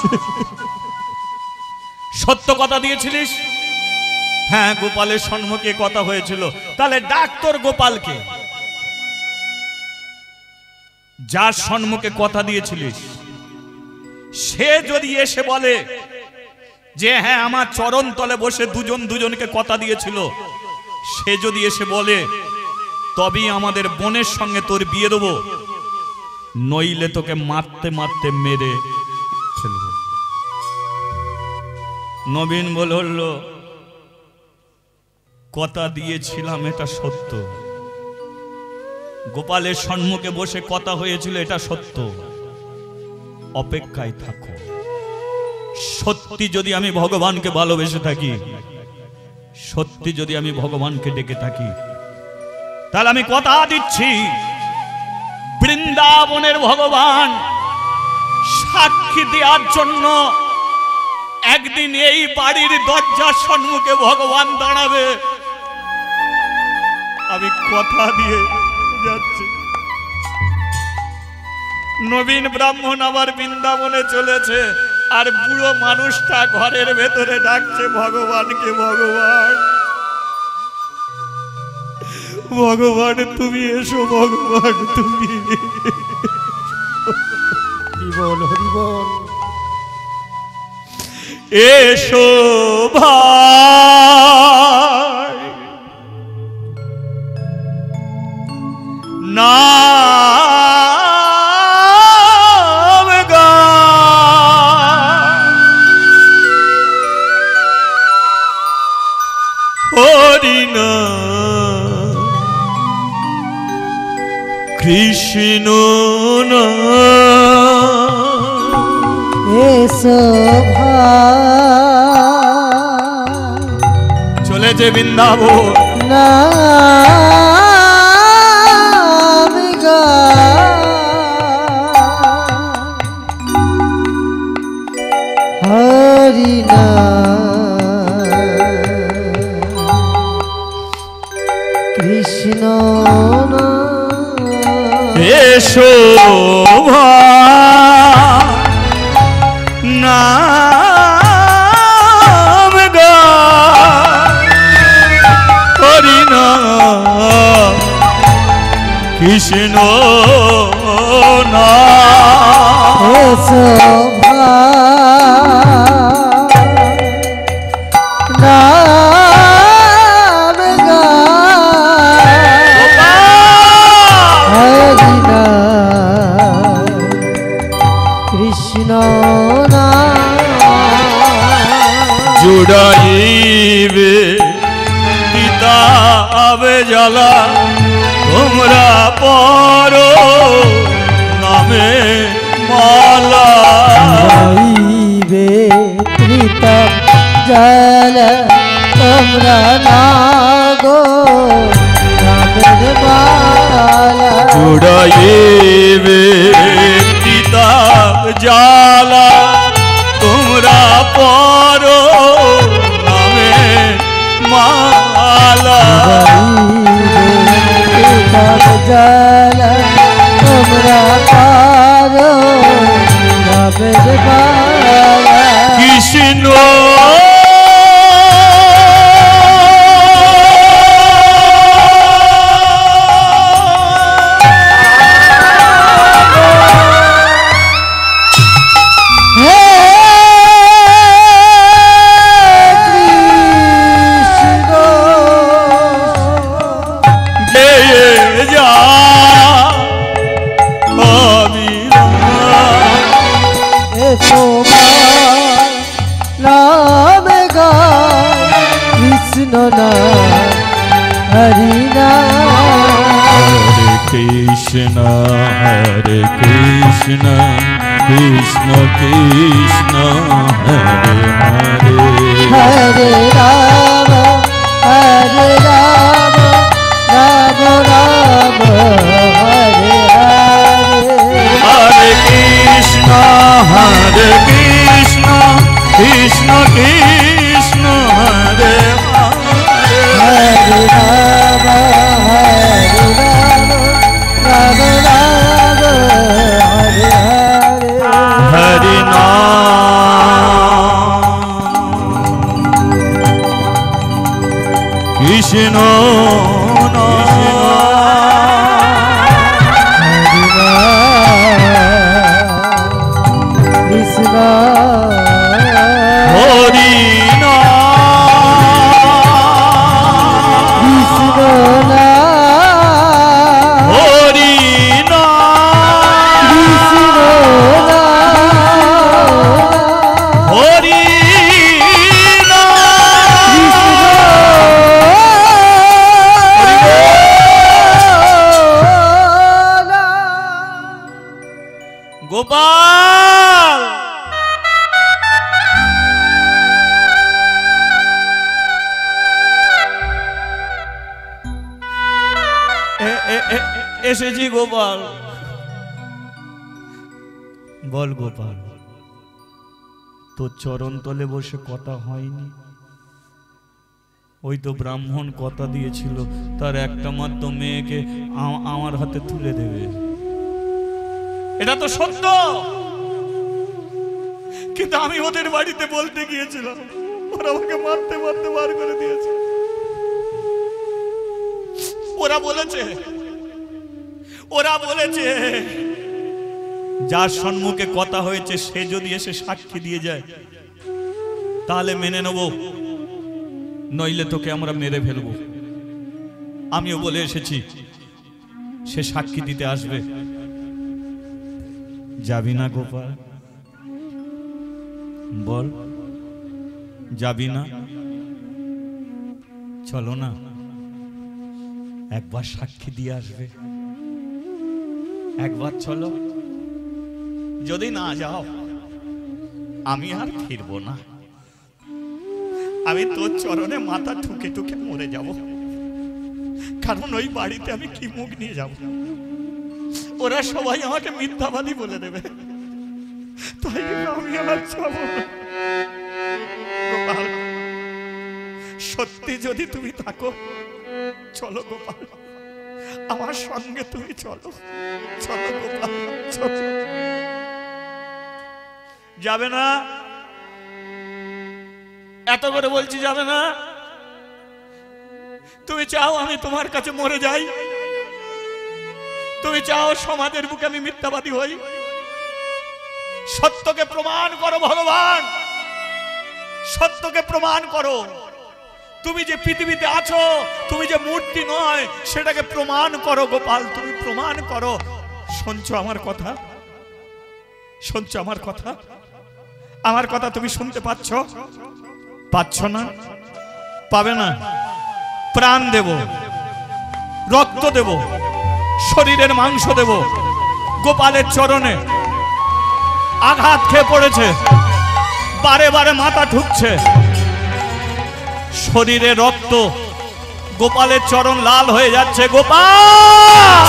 সত্য কথা দিয়েছিলিস? হ্যাঁ, গোপালের সম্মুখে কথা হয়েছিল। তাহলে ডাক্তার গোপালকে, যার সম্মুখে কথা দিয়েছিলিস সে যদি এসে বলে যে হ্যাঁ আমার চরণ তলে বসে দুজন দুজনকে কথা দিয়েছিল, সে যদি এসে বলে তবেই আমাদের বোনের সঙ্গে তোর বিয়ে দেবো, নইলে তোকে মারতে মারতে মেরে ফেলব। নবীন বলল কথা দিয়েছিলাম এটা সত্য, গোপালের সম্মুখে বসে কথা হয়েছিল এটা সত্য, অপেক্ষায় থাকো। সত্যি যদি আমি ভগবানকে ভালোবেসে থাকি, সত্যি যদি আমি ভগবানকে ডেকে থাকি, তাহলে আমি কথা দিচ্ছি বৃন্দাবনের ভগবান সাক্ষী দেওয়ার জন্য একদিন এই বাড়ির দরজার সম্মুখে ভগবান দাঁড়াবে। আমি কথা দিয়ে যাচ্ছি। নবীন ব্রাহ্মণ আবার বৃন্দাবনে চলেছে, আর বুড়ো মানুষটা ঘরের ভেতরে ডাকছে ভগবানকে, ভগবান ভগবান তুমি এসো, ভগবান তুমি হরিবল হরিবল এসো ভাই, নাম গান হরিনাম কৃষ্ণ নাম। এসো ভাই, চলেছে বৃন্দাবন নাম গান হরি নাম কৃষ্ণ এসো নাম করি না কৃষ্ণ না এসো নাম হরি নাম কৃষ্ণ জুড়াইবে পিতাবে জ্বালা তোমরা পরো নামে মালা গাইবে ত্রিতম জল তোমরা না গো নামের মালা জুড়াইবে পিতাব জ্বালা তোমরা পরো নামে মালা জল তোমরা পারো নামের মালা কৃষ্ণ নাম কৃষ্ণ নাম হরি নাম কৃষ্ণ হরে কৃষ্ণ কৃষ্ণ কৃষ্ণ হরে হরে হরে রাম রাম রাম হরে হরে হরে কৃষ্ণ কৃষ্ণ কৃষ্ণ হরে হরে হরে রাম রাম রাম হরে হরে হরি নাম কৃষ্ণ কৃষ্ণ হরি গোপাল এসেছি গোপাল বল গোপাল তোর চরণ তলে বসে কথা হয়নি ওই তো ব্রাহ্মণ কথা দিয়েছিল তার একটা মাত্র মেয়েকে আমার হাতে তুলে দেবে এটা তো সত্য কিন্তু আমি ওদের বাড়িতে বলতে গিয়েছিলাম ওরা আমাকে মারতে মারতে বার করে দিয়েছে ওরা বলেছে যার সম্মুখে কথা হয়েছে সে যদি এসে সাক্ষী দিয়ে যায় তাহলে মেনে নেব নইলে তোকে আমরা মেরে ফেলবো আমিও বলে এসেছি সে সাক্ষী দিতে আসবে যাবি না গোপাল বল যাবি না চলো না একবার সাক্ষী দিয়ে আসবে একবার চলো যদি না যাও আমি আর ফিরবো না আমি তোর চরণে মাথা ঠুকে ঠুকে মরে যাব কারণ ওই বাড়িতে আমি কি মুখ নিয়ে যাব ওরা সবাই আমাকে মিথ্যাবাদী বলে দেবে তাই আমি আর যাব না গোপাল সত্যি যদি তুমি থাকো চলো গোপাল, আমার সঙ্গে তুমি চলো, চলো গোপাল চলো। যাবে না? এত করে বলছি যাবে না? তুমি চাও আমি তোমার কাছে মরে যাই? তুমি চাও সমাজের বুকে আমি মিথ্যাবাদী হই? সত্যকে প্রমাণ করো ভগবান, সত্যকে প্রমাণ করো। তুমি যে পৃথিবীতে আছো, তুমি যে মূর্তি নয়, সেটাকে প্রমাণ করো গোপাল, তুমি প্রমাণ করো। শুনছো আমার কথা? শুনছো আমার কথা? আমার কথা তুমি শুনতে পাচ্ছ? পাচ্ছ না? পাবে না? প্রাণ দেব, রক্ত দেব, শরীরের মাংস দেব। গোপালের চরণে আঘাত খেয়ে পড়েছে, বারে বারে মাথা ঠুকছে, শরীরে রক্ত, গোপালের চরণ লাল হয়ে যাচ্ছে। গোপাল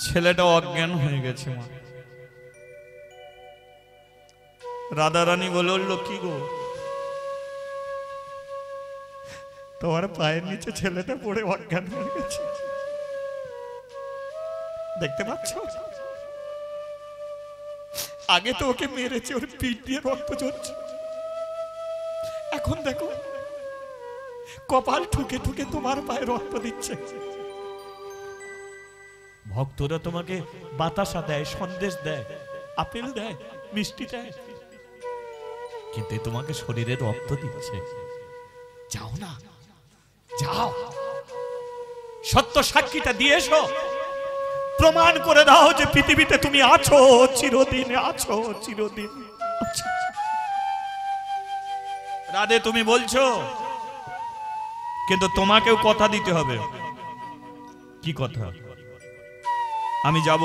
ছেলেটা অজ্ঞান হয়ে গেছে। মা রাধারানী বলল, কি গো, তোমার পায়ের নিচে ছেলেটা পড়ে অজ্ঞান হয়ে গেছে, দেখতে পাচ্ছ? আগে তো ওকে মেরেছে, ওর পিঠ দিয়ে রক্ত ঝরছে, এখন দেখো কপাল ঠুকে ঠুকে তোমার পায়ে রক্ত দিচ্ছে। ভক্তরা তোমাকে বাতাসা দেয়, সন্দেশ দেয়, আপেল দেয়, মিষ্টি দেয়, কিন্তু তোমাকে শরীরে রক্ত দিচ্ছে। যাও না, যাও, সত্য সাক্ষীটা দিয়ে এসো, প্রমাণ করে দাও যে পৃথিবীতে তুমি আছো, চিরদিন আছো, চিরদিন আছো। রাধে তুমি বলছো, কিন্তু তোমাকেও কথা দিতে হবে। কি কথা? আমি যাব,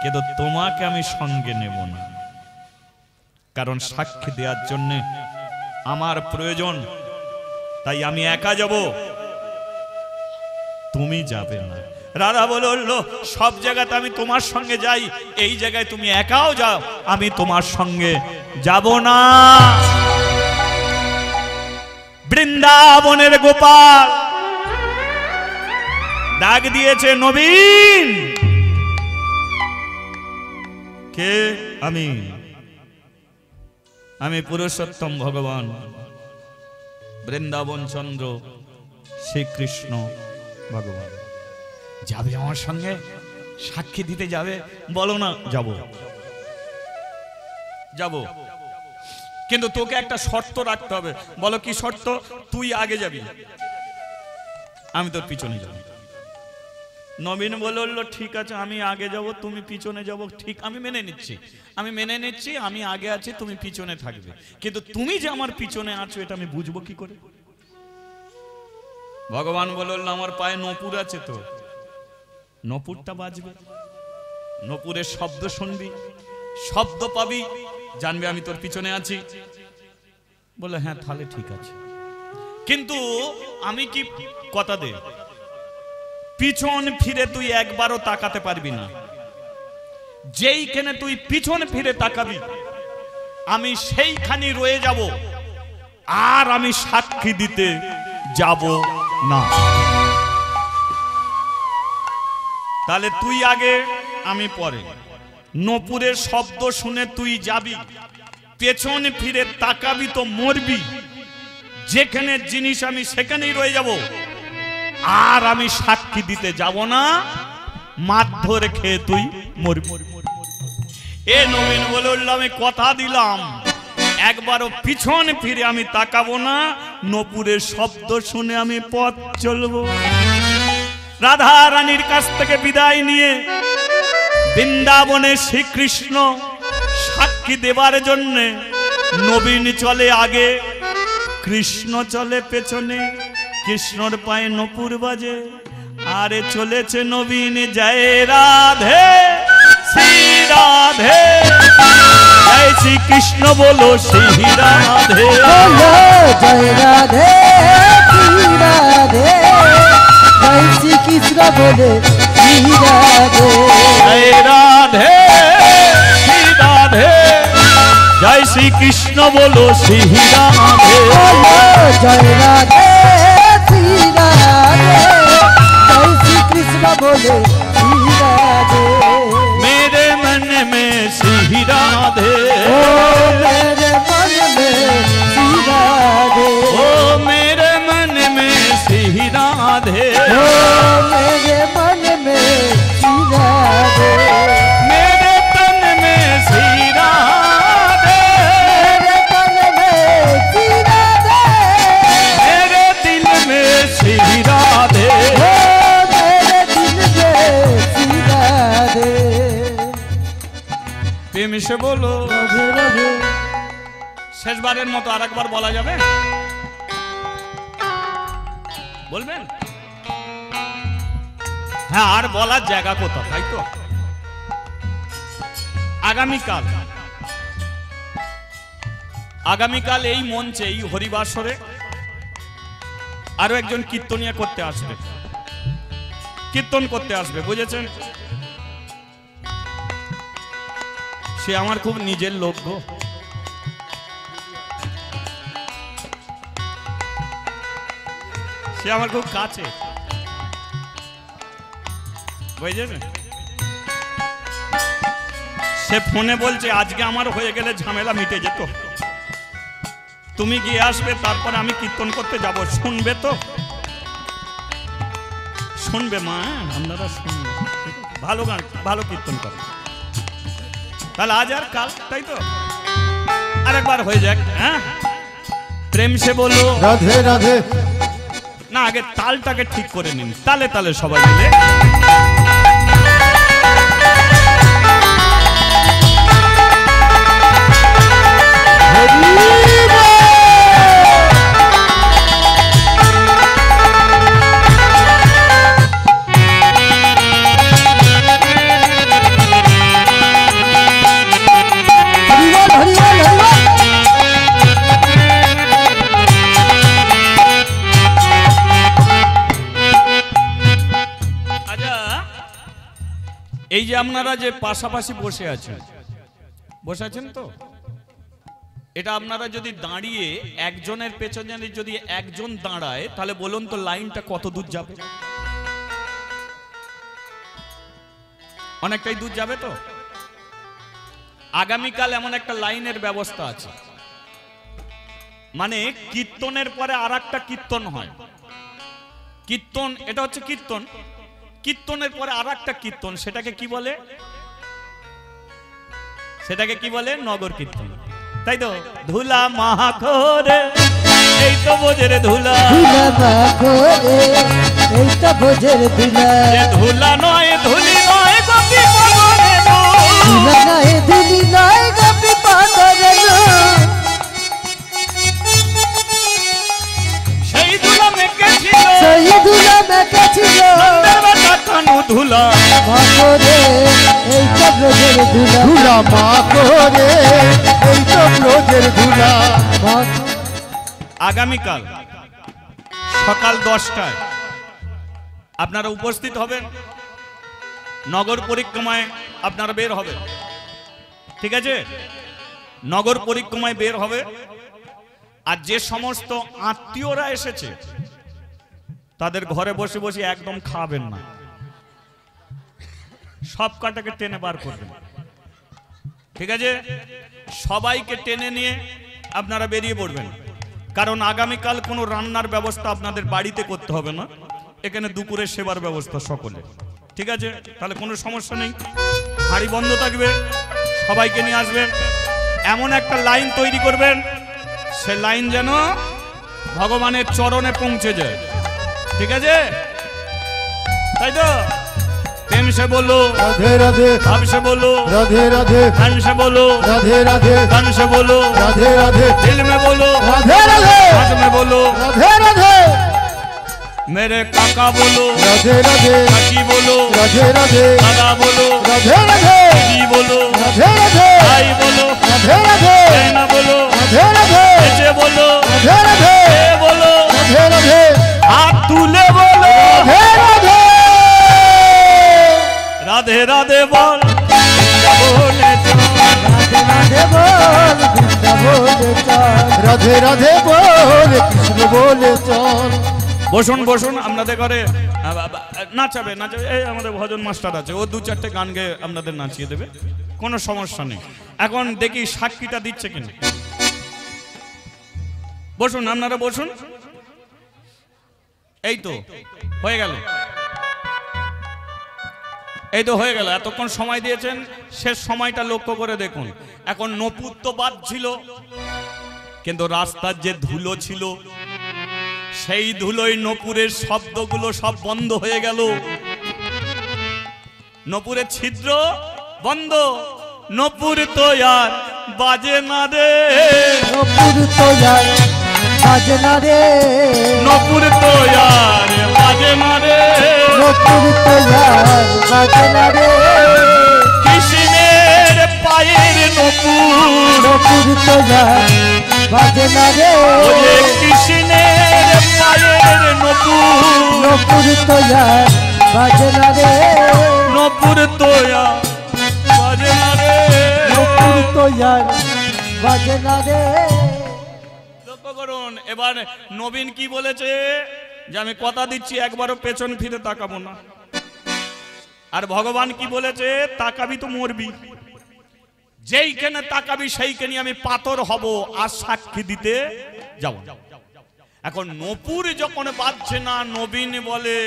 কিন্তু তোমাকে আমি সঙ্গে নেব না, কারণ সাক্ষী দেওয়ার জন্য আমার প্রয়োজন, তাই আমি একা যাব, তুমি যাবে না। রাধা বলল, সব জায়গাতে আমি তোমার সঙ্গে যাই, এই জায়গায় তুমি একাও যাও, আমি তোমার সঙ্গে যাব না। বৃন্দাবনের গোপাল ডাক দিয়েছে, নবীন। কে? আমি পুরুষোত্তম ভগবান, বৃন্দাবন চন্দ্র শ্রীকৃষ্ণ ভগবান। যাবে আমার সঙ্গে? সাক্ষী দিতে যাবে? বলো না। যাব, যাব, কিন্তু তোকে একটা শর্ত রাখতে হবে। বলো কি শর্ত? তুই আগে যাবি, আমি তোর পিছনে যাব। নবীন বলল, ঠিক আছে, আমি আগে যাব, তুমি পিছনে যাব, ঠিক, আমি মেনে নিচ্ছি, আমি মেনে নিচ্ছি, আমি আগে আছি, তুমি পিছনে থাকবে, কিন্তু তুমি যে আমার পিছনে আছো এটা আমি বুঝবো কি করে? ভগবান বলল, আমার পায়ে নপুর আছে, তো নপুরটা বাজবে, নপুরের শব্দ শুনবি, শব্দ পাবি, জানবে আমি তোর পিছনে আছি। বলে, হ্যাঁ তাহলে ঠিক আছে, কিন্তু আমি কি কথা দে, পিছন ফিরে তুই একবারও তাকাতে পারবি না। যেইখানে তুই পিছন ফিরে তাকাবি আমি সেইখানে রয়ে যাব, আর আমি সাক্ষী দিতে যাব না। তাহলে তুই আগে, আমি পরে। নপুরের শব্দ শুনে তুই যাবি, পেছন ফিরে তাকাবি তো মরবি, যেখানে জিনিস আমি সেখানেই রয়ে যাব, আর আমি সাক্ষী দিতে যাব না, মারধর খেয়ে তুই মরবি। এ নবীন বলল, আমি কথা দিলাম, একবারও পিছন ফিরে আমি তাকাবো না, নপুরের শব্দ শুনে আমি পথ চলবো। রাধা রানীর কাছ থেকে বিদায় নিয়ে বৃন্দাবনে শ্রীকৃষ্ণ সাক্ষী দেবার জন্য নবীন চলে আগে, কৃষ্ণ চলে পেছনে, কৃষ্ণর পায়ে নপুর বাজে, আরে চলেছে নবীন। জয় রাধে শ্রী রাধে, জয় শ্রী কৃষ্ণ বলো শ্রী রাধে, জয় রাধে শ্রী রাধে, জয় শ্রী কৃষ্ণ বলে শ্রী রাধে, জয় রাধে। শ্রী কৃষ্ণ বলো শ্রী রাধে বলো জয় রাধে শ্রী রাধে জয় শ্রী কৃষ্ণ বলে শ্রী রাধে मेरे मन में श्री राधे ओ मेरे मन में श्री राधे ओ मेरे मन में श्री राधे ओ मेरे मन में श्री राधे मेरे तन में श्री राधे मेरे तन में श्री राधे मेरे दिल में श्री राधे ओ मेरे दिल में श्री राधे प्रेम से बोलो राधे राधे শেষবারের মতো আরেকবার বলা যাবে বলবেন হ্যাঁ আর বলার জায়গা কোথাও তাই তো আগামীকাল এই মঞ্চে এই হরিবাসরে আরো একজন কীর্তনিয়া করতে আসবে কীর্তন করতে আসবে বুঝেছেন সে আমার খুব নিজের লোক গো সে আমার খুব কাছে বুঝেছেন সে ফোনে বলছে আজকে আমার হয়ে গেলে ঝামেলা মিটে যেত তুমি গিয়ে আসবে তারপরে আমি কীর্তন করতে যাব শুনবে তো শুনবে মা আপনারা শুনবে ভালো গান ভালো কীর্তন করে তাহলে আজ আর কাল তাই তো আরেকবার হয়ে যাক হ্যাঁ প্রেম সে বলো রাধে রাধে না আগে তালটাকে ঠিক করে নিন তালে তালে সবাই মিলে এই যে আপনারা যে পাশাপাশি বসে আছেন তো এটা আপনারা যদি দাঁড়িয়ে একজনের পেছনে যদি একজন দাঁড়ায় তাহলে বলুন তো লাইনটা কত দূর যাবে অনেকটাই দূর যাবে তো আগামীকাল এমন একটা লাইনের ব্যবস্থা আছে মানে কীর্তনের পরে আরেকটা কীর্তন হয় কীর্তন এটা হচ্ছে কীর্তন কীর্তনের পরে আরেকটা কীর্তন সেটাকে কি বলে নগর কীর্তন তাই তো ধুলা মাখরে এই তো বোঝের ধুলা ধুলা মাখরে এই তো বোঝের ধুলা ধুলা নয় ধুলি নয় গোপী পাগরে ধুলা নয় ধুলি নয় গোপী পাগরে সেই ধুলা মেখেছিল সেই ধুলা মেখেছিল কানু ধুলা মাখরে এই তো বোঝের ধুলা ধুলা মাখরে এই তো ব্রজের ধুলা আগামীকাল সকাল 10টায় আপনারা উপস্থিত হবেন নগর পরিক্রমায় আপনারা বের হবেন ঠিক আছে নগর পরিক্রমায় বের হবে আর যে সমস্ত আত্মীয়রা এসেছে তাদের ঘরে বসে বসে একদম খাবেন না সব কাটাকে টেনে বার করবেন ঠিক আছে সবাইকে টেনে নিয়ে আপনারা বেরিয়ে পড়বেন কারণ আগামীকাল কোনো রান্নার ব্যবস্থা আপনাদের বাড়িতে করতে হবে না এখানে দুপুরের সেবার ব্যবস্থা সকলে ঠিক আছে তাহলে কোনো সমস্যা নেই হাঁড়ি বন্ধ থাকবে সবাইকে নিয়ে আসবেন এমন একটা লাইন তৈরি করবেন সে লাইন যেন ভগবানের চরণে পৌঁছে যায় ঠিক আছে তাই তো प्रेम से बोलो राधे राधे भाव से बोलो राधे राधे धन से बोलो राधे राधे तन से बोलो राधे राधे दिल में बोलो राधे राधे हाथ में बोलो राधे राधे मेरे काका बोलो राधे राधे काकी बोलो राधे राधे दादा बोलो राधे राधे दीदी बोलो राधे राधे भाई बोलो राधे राधे बहना बोलो राधे राधे ऐसे बोलो राधे राधे ए बोलो राधे राधे हाथ तूले बोलो राधे राधे राधे राधे बोल बोले রাধে রাধে বল রাধে রাধে বলে কৃষ্ণ বলে চল। বসুন বসুন, আপনাদের ঘরে নাচাবে নাচাবে, এই আমাদের ভজন মাস্টার আছে, ও দু চারটে গান গেয়ে আপনাদের নাচিয়ে দেবে, কোনো সমস্যা নেই। এখন দেখি সাক্ষীটা দিচ্ছে কিনা। বসুন আপনারা বসুন। এই তো হয়ে গেল, এই তো হয়ে গেল, এতক্ষণ সময় দিয়েছেন, শেষ সময়টা লক্ষ্য করে দেখুন। এখন নপুর তো বাদ ছিল, কিন্তু রাস্তার যে ধুলো ছিল সেই ধুলোয় নপুরের শব্দগুলো সব বন্ধ হয়ে গেল, নপুরের ছিদ্র বন্ধ। নপুর তো আর বাজে না রে, নপুর তো আর বাজে না রে, নপুর তো আর বাজে না রে, নপুর তো আর বাজে না রে, কৃষ্ণের পায়ের নপুর, নপুর তো আর বাজে না রে, ওরে কৃষ্ণের পায়ের নপুর, নপুর তো আর বাজে না রে, নপুর তো আর বাজে না রে। নপুর তো আর বাজে না রে। লক্ষ্য করুন, এবার নবীন কি বলেছে যে আমি কথা দিচ্ছি একবারও পেছন ফিরে তাকাবো না। আর ভগবান কি বলেছে, তাকাবি তো মরবি, যেইখানে তাকাবি সেইখানে আমি পাথর হব আর সাক্ষী দিতে যাব। এখন নপুর যখন বাজছে না, নবীন বলে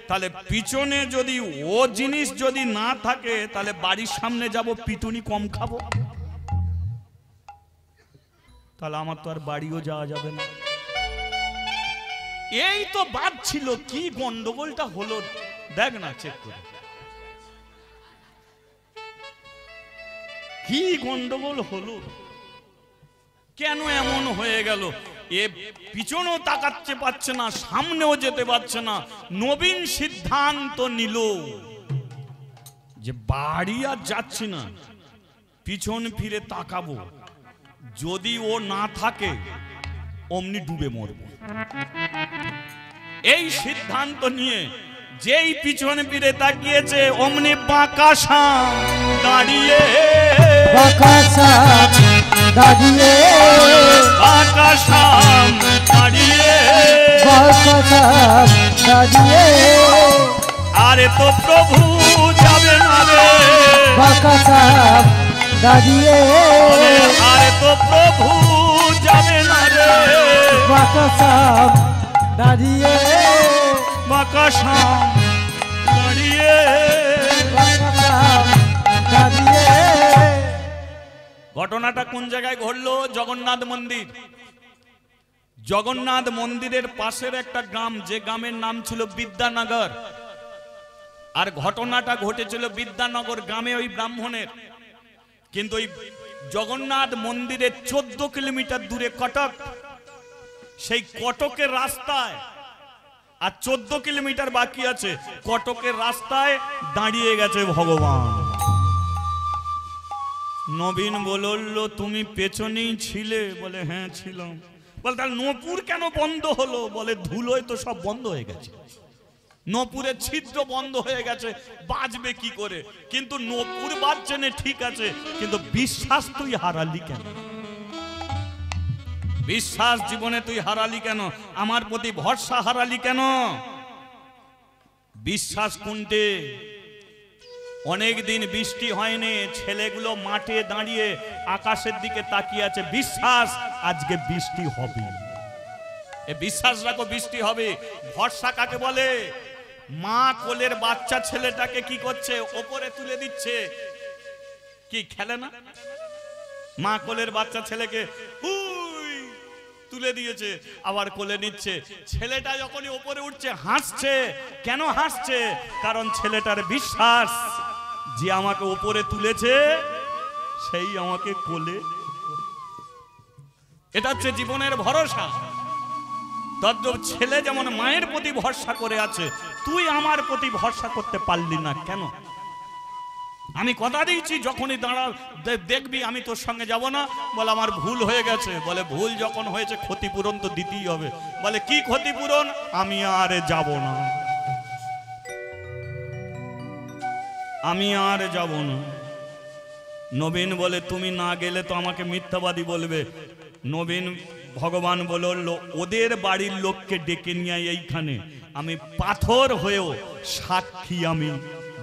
তাহলে পিছনে যদি ও জিনিস যদি না থাকে তাহলে বাড়ির সামনে যাব, পিটুনি কম খাবো, তাহলে আমার তো আর বাড়িও যাওয়া যাবে না। এই তো বাজছিল, কি গন্ডগোলটা হলো দেখ না, চেক করে কি গন্ডগোল হলো, কেন এমন হয়ে গেল? এ পিছনেও তাকাতে পারছে না, সামনেও যেতে পারছে না। নবীন সিদ্ধান্ত নিল যে বাড়ি আর যাচ্ছি না, পিছন ফিরে তাকাবো, যদি ও না থাকে অমনি ডুবে মরব। এই সিদ্ধান্ত নিয়ে যেই পিছনে ফিরে তাকিয়েছে অমনি বাঁকা সাপ দাঁড়িয়ে, বাঁকা সাপ দাঁড়িয়ে, বাঁকা সাপ দাঁড়িয়ে, বাঁকা সাপ দাঁড়িয়ে, আরে তো প্রভু যাবে না রে, বাঁকা সাপ দাঁড়িয়ে, আরে তো প্রভু যাবে না রে, বাঁকা সাপ দাঁড়িয়ে, বাঁকা সাপ দাঁড়িয়ে। বাঁকা সাপ দাঁড়িয়ে। ঘটনাটা কোন জায়গায় ঘটলো? জগন্নাথ মন্দির। জগন্নাথ মন্দিরের পাশের একটা গ্রাম, যে গ্রামের নাম ছিল বিদ্যানগর। আর ঘটনাটা ঘটেছিল বিদ্যানগর গ্রামে, ওই ব্রাহ্মণের। কিন্তু ওই জগন্নাথ মন্দিরের 14 কিলোমিটার দূরে কটক, সেই কটকের রাস্তায় আর 14 কিলোমিটার বাকি আছে, কটকের রাস্তায় দাঁড়িয়ে গেছে ভগবান। নবীন বলল, তুমি পেছনেই ছিলে? বলে হ্যাঁ ছিলাম। বলে তাহলে নপুর কেন বন্ধ হলো? বলে ধুলোয় তো সব বন্ধ হয়ে গেছে, নপুরের ছিদ্র বন্ধ হয়ে গেছে, বাজবে কি করে? কিন্তু নপুর বাজছে না ঠিক আছে, কিন্তু বিশ্বাস তুই হারালি কেন? বিশ্বাস জীবনে তুই হারালি কেন? আমার প্রতি ভরসা হারালি কেন? বিশ্বাস কোনটে? অনেক দিন বৃষ্টি হয়নি, ছেলেগুলো মাঠে দাঁড়িয়ে আকাশের দিকে তাকিয়ে আছে, বিশ্বাস আজকে বৃষ্টি হবে। এ বিশ্বাস রাখো বৃষ্টি হবে। ভরসা কাকে বলে? মা কোলের বাচ্চা ছেলেটাকে কি করছে? ওপরে তুলে দিচ্ছে, কি খেলে না? মা কোলের বাচ্চা ছেলেকে তুলে দিয়েছে, আবার কোলে নিচ্ছে। ছেলেটা যখনই ওপরে উঠছে হাসছে। কেন হাসছে? কারণ ছেলেটার বিশ্বাস যে আমাকে ওপরে তুলেছে সেই আমাকে কোলে। এটা হচ্ছে জীবনের ভরসা। তদ্রূপ ছেলে যেমন মায়ের প্রতি ভরসা করে আছে, তুই আমার প্রতি ভরসা করতে পারলি না কেন? আমি কথা দিয়েছি যখনই দাঁড়া দেখবি আমি তোর সঙ্গে যাব না। বলে আমার ভুল হয়ে গেছে। বলে ভুল যখন হয়েছে ক্ষতিপূরণ তো দিতেই হবে। বলে কি ক্ষতিপূরণ? আমি আর যাব না, আমি আর যাব না। নবীন বলে তুমি না গেলে তো আমাকে মিথ্যাবাদী বলবে। নবীন ভগবান বলল ওদের বাড়ির লোককে ডেকে নিয়ে এইখানে আমি পাথর হয়েও সাক্ষী আমি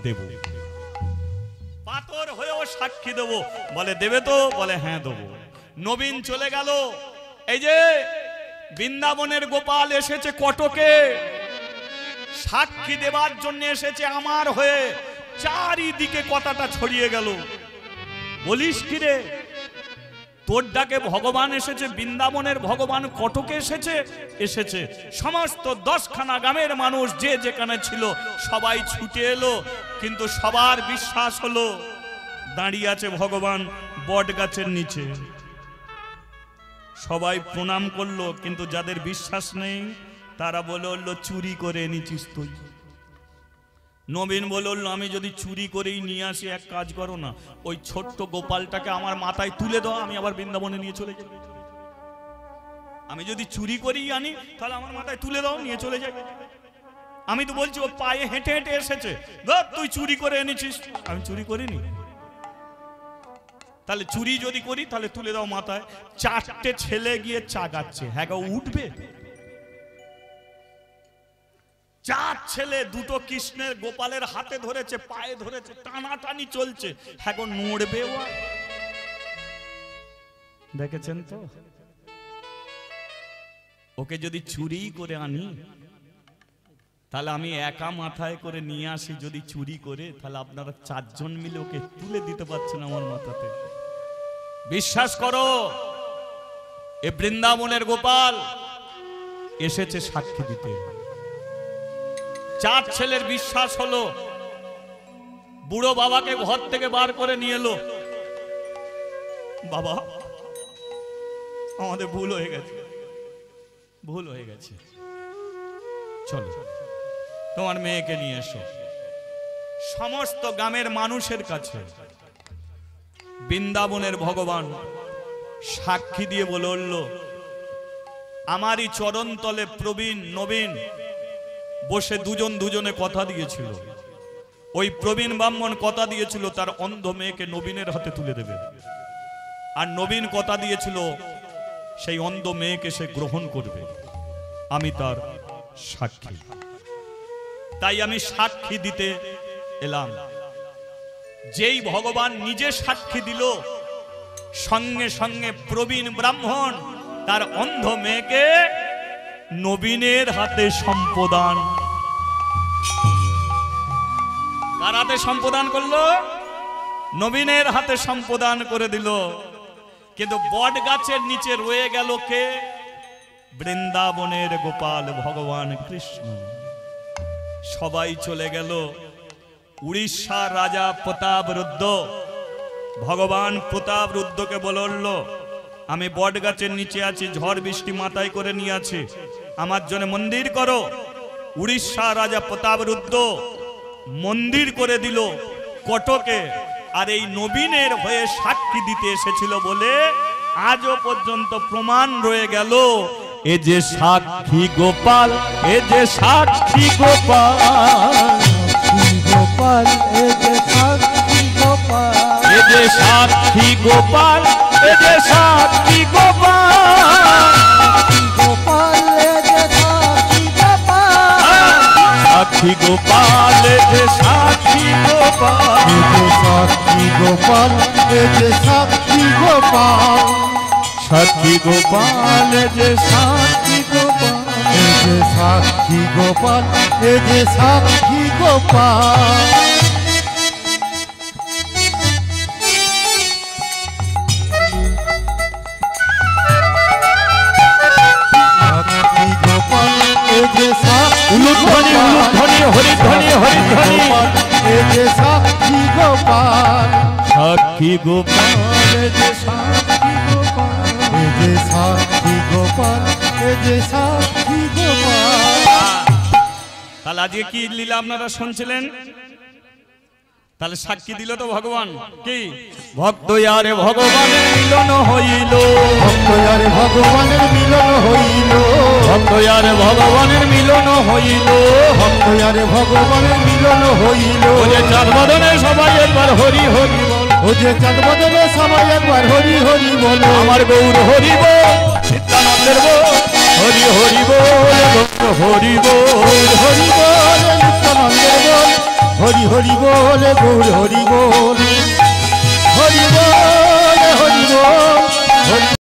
দেব, পাথর হয়েও সাক্ষী দেব। বলে দেবে তো? বলে হ্যাঁ দেবো। নবীন চলে গেল। এই যে বৃন্দাবনের গোপাল এসেছে কটকে, সাক্ষী দেবার জন্য এসেছে আমার হয়ে। চারিদিকে কথাটা ছড়িয়ে গেল। বলিস কি রে, তোর ডাকে ভগবান এসেছে, বৃন্দাবনের ভগবান কটকে এসেছে। এসেছে সমস্ত 10খানা গ্রামের মানুষ যে যেখানে ছিল সবাই ছুটে এলো, কিন্তু সবার বিশ্বাস হলো দাঁড়িয়ে আছে ভগবান বট গাছের নিচে। সবাই প্রণাম করলো, কিন্তু যাদের বিশ্বাস নেই তারা বলল চুরি করে এনেছিস তুই। নবীন বলল আমি যদি চুরি করেই নিয়ে আসি, এক কাজ করো না, ওই ছোট্ট গোপালটাকে আমার মাথায় তুলে দাও, আমি আবার বৃন্দাবনে নিয়ে চলে যাই। আমি যদি চুরি করেই আনি তাহলে আমার মাথায় তুলে দাও, নিয়ে চলে যাই। আমি তো বলছি ও পায়ে হেঁটে হেঁটে এসেছে, তুই চুরি করে এনেছিস। আমি চুরি করিনি, তাহলে চুরি যদি করি তাহলে তুলে দাও মাথায়। 4টে ছেলে গিয়ে চাগাচ্ছে, হ্যাঁ গো উঠবে? 4 ছেলে, 2টো কৃষ্ণের গোপালের হাতে ধরেছে, পায়ে ধরেছে, টানাটানি চলছে, হ্যাঁ গো নড়বে ও? দেখেছেন তো? ওকে যদি চুরি করে আনি তাহলে আমি একা মাথায় করে নিয়ে আসি, যদি চুরি করে তাহলে আপনারা 4 জন মিলে ওকে তুলে দিতে পারছেন আমার মাথাতে। বিশ্বাস করো, এ বৃন্দাবনের গোপাল এসেছে সাক্ষী দিতে। 4 ছেলের বিশ্বাস হলো। বুড়ো বাবাকে ঘর থেকে বার করে নিয়ে এলো। বাবা, আমাদের ভুল হয়ে গেছে, ভুল হয়ে গেছে, চলো তোমার মেয়েকে নিয়ে এসো। সমস্ত গ্রামের মানুষের কাছে বৃন্দাবনের ভগবান সাক্ষী দিয়ে বলল আমারই চরণ তলে প্রবীণ নবীন বসে দুজনে কথা দিয়েছিল। ওই প্রবীণ ব্রাহ্মণ কথা দিয়েছিল তার অন্ধ মেয়েকে নবীনের হাতে তুলে দেবে, আর নবীন কথা দিয়েছিল সেই অন্ধ মেয়েকে সে গ্রহণ করবে। আমি তার সাক্ষী, তাই আমি সাক্ষী দিতে এলাম। যেই ভগবান নিজে সাক্ষী দিল, সঙ্গে সঙ্গে প্রবীণ ব্রাহ্মণ তার অন্ধ মেয়েকে নবীনের হাতে সম্প্রদান। কার হাতে সম্প্রদান করলো? নবীনের হাতে সম্প্রদান করে দিল। কিন্তু বট গাছের নিচে রয়ে গেল কে? বৃন্দাবনের গোপাল ভগবান কৃষ্ণ। সবাই চলে গেল। উড়িষ্যার রাজা প্রতাপরুদ্র ভগবান প্রতাপরুদ্রকে বলল আমি বট গাছের নিচে আছি, ঝড় বৃষ্টি মাথায় করে নিয়ে আছি, আমার জন্য মন্দির করো। উড়িষ্যা রাজা প্রতাপরুদ্র মন্দির করে দিল কটকে। আর এই নবীনের হয়ে সাক্ষী দিতে এসেছিল বলে আজও পর্যন্ত প্রমাণ রয়ে গেল। এ যে সাক্ষী গোপাল, এ যে সাক্ষী গোপাল, গোপাল এ যে সাক্ষী গোপাল, এ যে সাক্ষী গোপাল, এ যে সাক্ষী গোপাল, গোপাল এ যে সাক্ষী গোপাল, সাক্ষী গোপাল, এ যে সাক্ষী গোপাল, এ যে সাক্ষী গোপাল, এ যে সাক্ষী গোপাল, সাক্ষী গোপাল, এ যে সাক্ষী গোপাল, এ যে সাক্ষী গোপাল, এ যে সাক্ষী গোপাল। সাক্ষী গোপাল, এ যে সাক্ষী উলুধ্বনি উলুধ্বনি হরিধ্বনি হরিধ্বনি, এ যে সাক্ষী গোপাল, সাক্ষী গোপাল, এ যে সাক্ষী গোপাল, এ যে সাক্ষী গোপাল, এ যে সাক্ষী গোপাল। তাহলে আজকে কি লীলা আপনারা শুনছিলেন? তাহলে সাক্ষী দিল তো ভগবান। কি ভক্ত আরে ভগবানের মিলন হইল, ভক্ত আরে ভগবানের মিলন হইল, ভক্ত আরে ভগবানের মিলন হইল, ভক্ত আরে ভগবানের মিলন হইল। ও যে চাঁদ বদনে সবাই একবার হরি হরি বল, ও যে চাঁদ বদনে সবাই একবার হরি হরি বলো। আমার গৌর হরি বল, নিত্যানন্দ নিত্যানন্দের বল হরি হরি বল গৌর হরি বল হরি বল নিত্যানন্দের বল হরি হরি বল গৌর হরি বল হরি বল হরি বল হরি